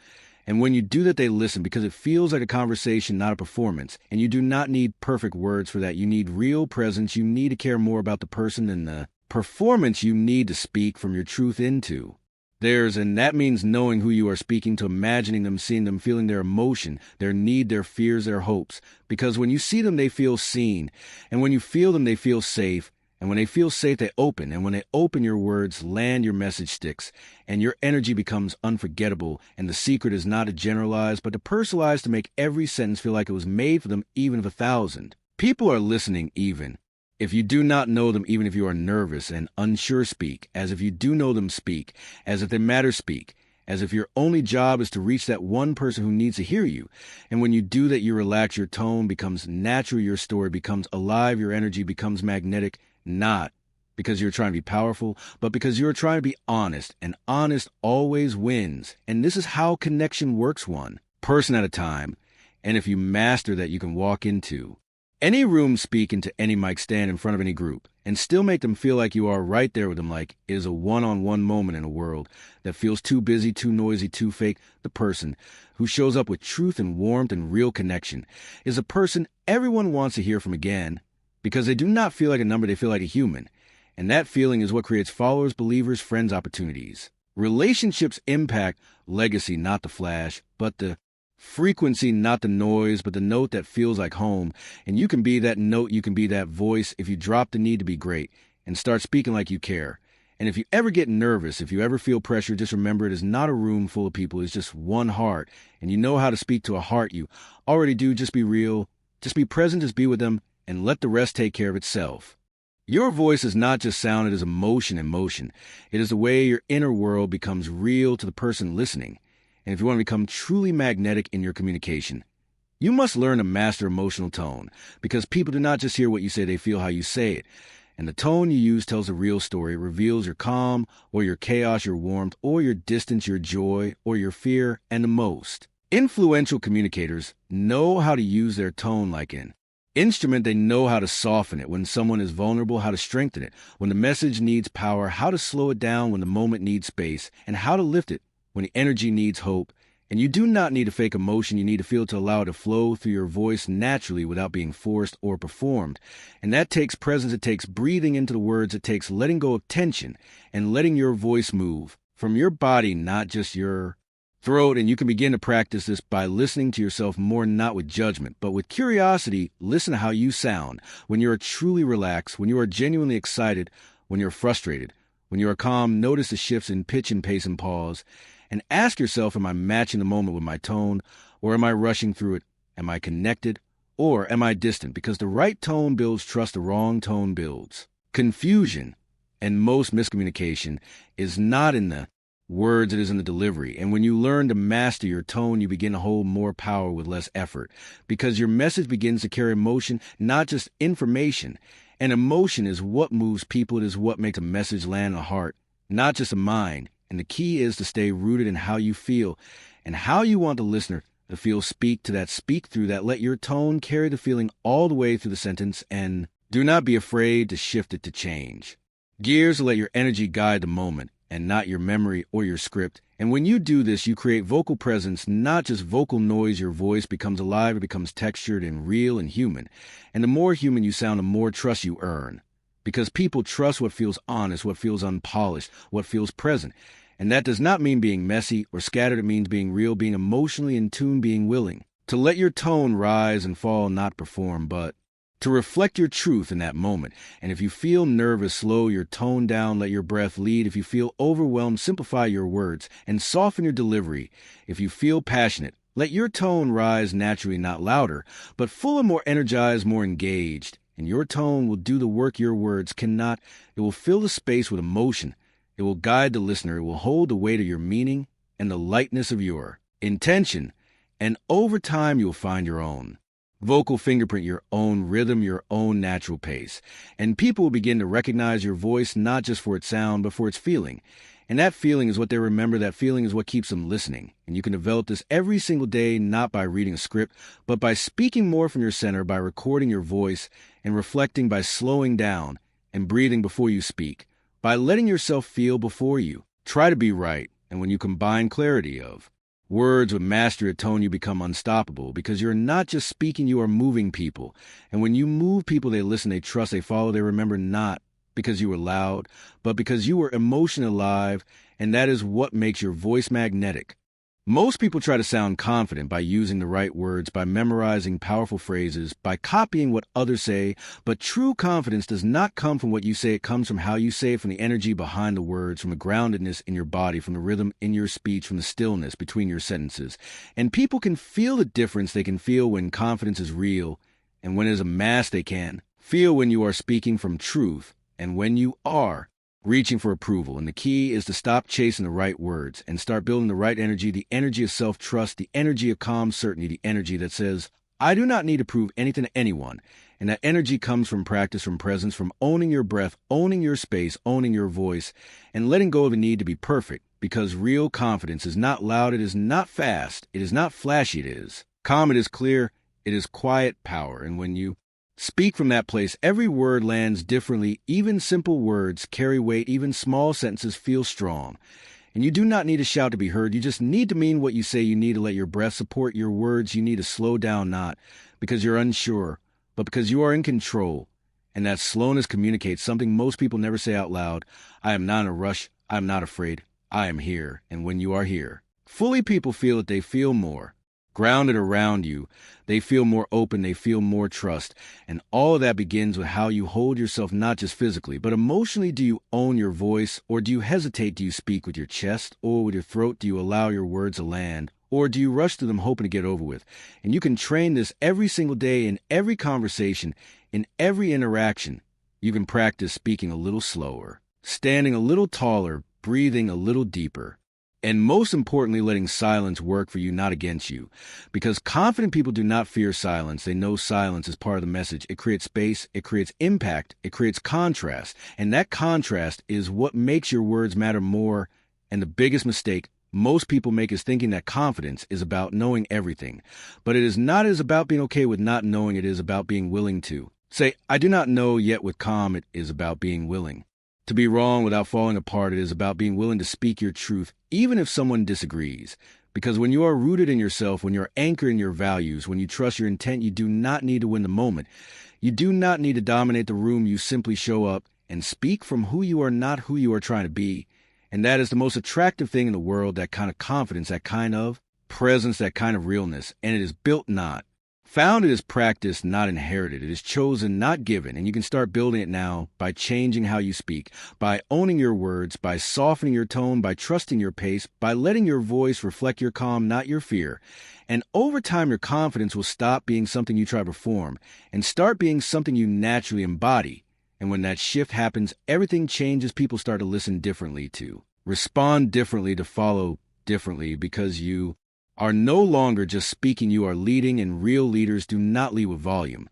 And when you do that, they listen because it feels like a conversation, not a performance. And you do not need perfect words for that. You need real presence. You need to care more about the person than the performance you need to speak from your truth into theirs. And that means knowing who you are speaking to, imagining them, seeing them, feeling their emotion, their need, their fears, their hopes. Because when you see them, they feel seen. And when you feel them, they feel safe. And when they feel safe, they open. And when they open, your words land, your message sticks. And your energy becomes unforgettable. And the secret is not to generalize, but to personalize, to make every sentence feel like it was made for them, even if 1,000 people are listening. Even if you do not know them, even if you are nervous and unsure, speak. As if you do know them, speak. As if they matter, speak. As if your only job is to reach that one person who needs to hear you. And when you do that, you relax, your tone becomes natural, your story becomes alive, your energy becomes magnetic, not because you're trying to be powerful, but because you're trying to be honest, and honest always wins. And this is how connection works, one person at a time. And if you master that, you can walk into any room, speak into any mic, stand in front of any group, and still make them feel like you are right there with them, like it is a one-on-one moment in a world that feels too busy, too noisy, too fake. The person who shows up with truth and warmth and real connection is a person everyone wants to hear from again, because they do not feel like a number, they feel like a human. And that feeling is what creates followers, believers, friends, opportunities. Relationships impact legacy, not the flash, but the frequency, not the noise, but the note that feels like home. And you can be that note, you can be that voice if you drop the need to be great and start speaking like you care. And if you ever get nervous, if you ever feel pressure, just remember it is not a room full of people, it's just one heart. And you know how to speak to a heart you already do. Just be real, just be present, just be with them, and let the rest take care of itself. Your voice is not just sound, it is emotion in motion. It is the way your inner world becomes real to the person listening. And if you want to become truly magnetic in your communication, you must learn to master emotional tone, because people do not just hear what you say, they feel how you say it. And the tone you use tells a real story. It reveals your calm, or your chaos, your warmth, or your distance, your joy, or your fear, and the most. Influential communicators know how to use their tone like an instrument. They know how to soften it when someone is vulnerable, how to strengthen it when the message needs power, how to slow it down when the moment needs space, and how to lift it when the energy needs hope. And you do not need to fake emotion. You need to feel to allow it to flow through your voice naturally without being forced or performed. And that takes presence. It takes breathing into the words. It takes letting go of tension and letting your voice move from your body, not just your throat. And you can begin to practice this by listening to yourself more, not with judgment, but with curiosity. Listen to how you sound when you are truly relaxed, when you are genuinely excited, when you're frustrated, when you are calm. Notice the shifts in pitch and pace and pause. And ask yourself, am I matching the moment with my tone, or am I rushing through it? Am I connected, or am I distant? Because the right tone builds trust, the wrong tone builds confusion. And most miscommunication is not in the words, it is in the delivery. And when you learn to master your tone, you begin to hold more power with less effort, because your message begins to carry emotion, not just information. And emotion is what moves people. It is what makes a message land in the heart, not just a mind. And the key is to stay rooted in how you feel and how you want the listener to feel. Speak to that, speak through that. Let your tone carry the feeling all the way through the sentence, and do not be afraid to shift it, to change gears, to let your energy guide the moment and not your memory or your script. And when you do this, you create vocal presence, not just vocal noise. Your voice becomes alive, it becomes textured and real and human. And the more human you sound, the more trust you earn, because people trust what feels honest, what feels unpolished, what feels present. And that does not mean being messy or scattered. It means being real, being emotionally in tune, being willing to let your tone rise and fall, not perform, but to reflect your truth in that moment. And if you feel nervous, slow your tone down, let your breath lead. If you feel overwhelmed, simplify your words and soften your delivery. If you feel passionate, let your tone rise naturally, not louder, but fuller, more energized, more engaged. And your tone will do the work your words cannot. It will fill the space with emotion. It will guide the listener. It will hold the weight of your meaning and the lightness of your intention. And over time, you'll find your own vocal fingerprint, your own rhythm, your own natural pace. And people will begin to recognize your voice, not just for its sound, but for its feeling. And that feeling is what they remember. That feeling is what keeps them listening. And you can develop this every single day, not by reading a script, but by speaking more from your center, by recording your voice and reflecting, by slowing down and breathing before you speak, by letting yourself feel before you try to be right. And when you combine clarity of words with mastery of tone, you become unstoppable, because you're not just speaking, you are moving people. And when you move people, they listen, they trust, they follow, they remember, not because you were loud, but because you were emotionally alive. And that is what makes your voice magnetic. Most people try to sound confident by using the right words, by memorizing powerful phrases, by copying what others say. But true confidence does not come from what you say. It comes from how you say it, from the energy behind the words, from the groundedness in your body, from the rhythm in your speech, from the stillness between your sentences. And people can feel the difference. They can feel when confidence is real, and when it is a mask. They can feel when you are speaking from truth and when you are reaching for approval. And the key is to stop chasing the right words and start building the right energy, the energy of self-trust, the energy of calm certainty, the energy that says, I do not need to prove anything to anyone. And that energy comes from practice, from presence, from owning your breath, owning your space, owning your voice, and letting go of the need to be perfect. Because real confidence is not loud, it is not fast, it is not flashy, it is calm, it is clear, it is quiet power. And when you speak from that place, every word lands differently. Even simple words carry weight. Even small sentences feel strong. And you do not need to shout to be heard. You just need to mean what you say. You need to let your breath support your words. You need to slow down, not because you're unsure, but because you are in control. And that slowness communicates something most people never say out loud. I am not in a rush. I am not afraid. I am here. And when you are here, fully, people feel it. They feel more grounded around you. They feel more open. They feel more trust. And all of that begins with how you hold yourself, not just physically, but emotionally. Do you own your voice, or do you hesitate? Do you speak with your chest or with your throat? Do you allow your words to land, or do you rush through them hoping to get over with? And you can train this every single day, in every conversation, in every interaction. You can practice speaking a little slower, standing a little taller, breathing a little deeper, and most importantly, letting silence work for you, not against you. Because confident people do not fear silence. They know silence is part of the message. It creates space, it creates impact, it creates contrast. And that contrast is what makes your words matter more. And the biggest mistake most people make is thinking that confidence is about knowing everything. But it is not as about being okay with not knowing, it is about being willing to. Say, I do not know yet with calm, it is about being willing. To be wrong without falling apart, it is about being willing to speak your truth, even if someone disagrees. Because when you are rooted in yourself, when you're anchored in your values, when you trust your intent, you do not need to win the moment. You do not need to dominate the room. You simply show up and speak from who you are, not who you are trying to be. And that is the most attractive thing in the world, that kind of confidence, that kind of presence, that kind of realness. And it is built, not found. It is practiced, not inherited. It is chosen, not given. And you can start building it now by changing how you speak, by owning your words, by softening your tone, by trusting your pace, by letting your voice reflect your calm, not your fear. And over time, your confidence will stop being something you try to perform and start being something you naturally embody. And when that shift happens, everything changes. People start to listen differently, to respond differently, to follow differently, because you are no longer just speaking, you are leading, and real leaders do not lead with volume.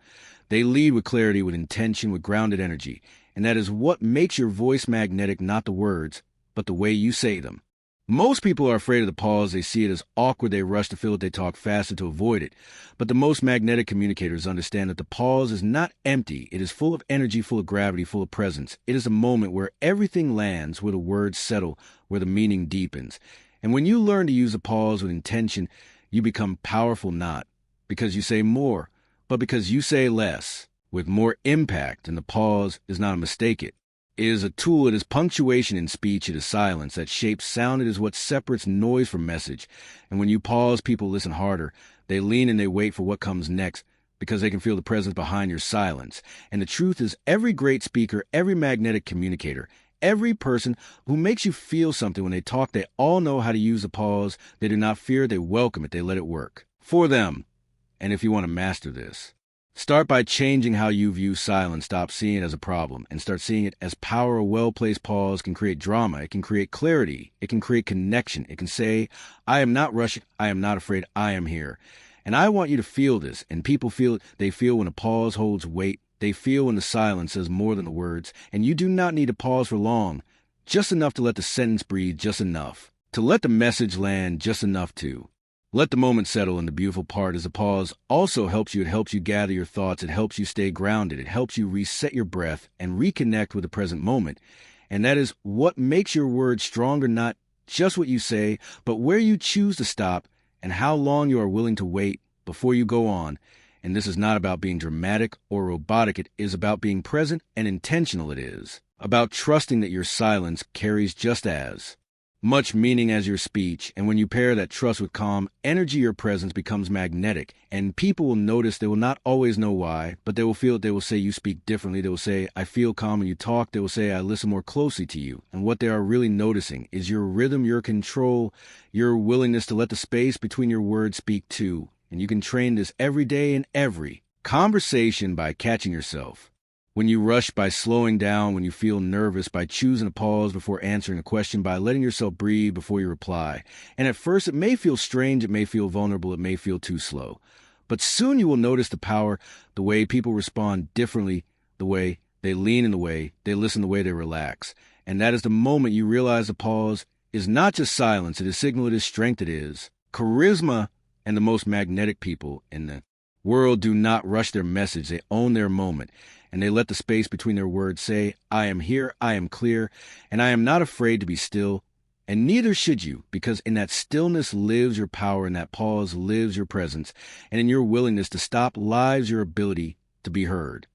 They lead with clarity, with intention, with grounded energy. And that is what makes your voice magnetic, not the words, but the way you say them. Most people are afraid of the pause. They see it as awkward. They rush to fill it. They talk faster to avoid it. But the most magnetic communicators understand that the pause is not empty. It is full of energy, full of gravity, full of presence. It is a moment where everything lands, where the words settle, where the meaning deepens. And when you learn to use a pause with intention, you become powerful, not because you say more, but because you say less, with more impact. And the pause is not a mistake. It is a tool. It is punctuation in speech. It is silence that shapes sound. It is what separates noise from message. And when you pause, people listen harder. They lean and they wait for what comes next, because they can feel the presence behind your silence. And the truth is, every great speaker, every magnetic communicator, every person who makes you feel something when they talk, they all know how to use a pause. They do not fear. They welcome it. They let it work for them. And if you want to master this, start by changing how you view silence. Stop seeing it as a problem and start seeing it as power. A well-placed pause can create drama. It can create clarity. It can create connection. It can say, I am not rushing. I am not afraid. I am here. And I want you to feel this. And people feel it. They feel when a pause holds weight. They feel when the silence says more than the words. And you do not need to pause for long. Just enough to let the sentence breathe. Just enough to let the message land. Just enough to let the moment settle. And the beautiful part is the pause also helps you. It helps you gather your thoughts. It helps you stay grounded. It helps you reset your breath and reconnect with the present moment. And that is what makes your words stronger, not just what you say, but where you choose to stop and how long you are willing to wait before you go on. And this is not about being dramatic or robotic. It is about being present and intentional. It is about trusting that your silence carries just as much meaning as your speech. And when you pair that trust with calm energy, your presence becomes magnetic. And people will notice. They will not always know why, but they will feel it. They will say you speak differently. They will say, I feel calm when you talk. They will say, I listen more closely to you. And what they are really noticing is your rhythm, your control, your willingness to let the space between your words speak too. And you can train this every day in every conversation by catching yourself. When you rush, by slowing down. When you feel nervous, by choosing a pause before answering a question, by letting yourself breathe before you reply. And at first it may feel strange, it may feel vulnerable, it may feel too slow. But soon you will notice the power, the way people respond differently, the way they lean in, the way they listen, the way they relax. And that is the moment you realize the pause is not just silence. It is signal, it is strength, it is charisma. And the most magnetic people in the world do not rush their message. They own their moment. And they let the space between their words say, I am here, I am clear, and I am not afraid to be still. And neither should you, because in that stillness lives your power. In that pause lives your presence. And in your willingness to stop lies your ability to be heard.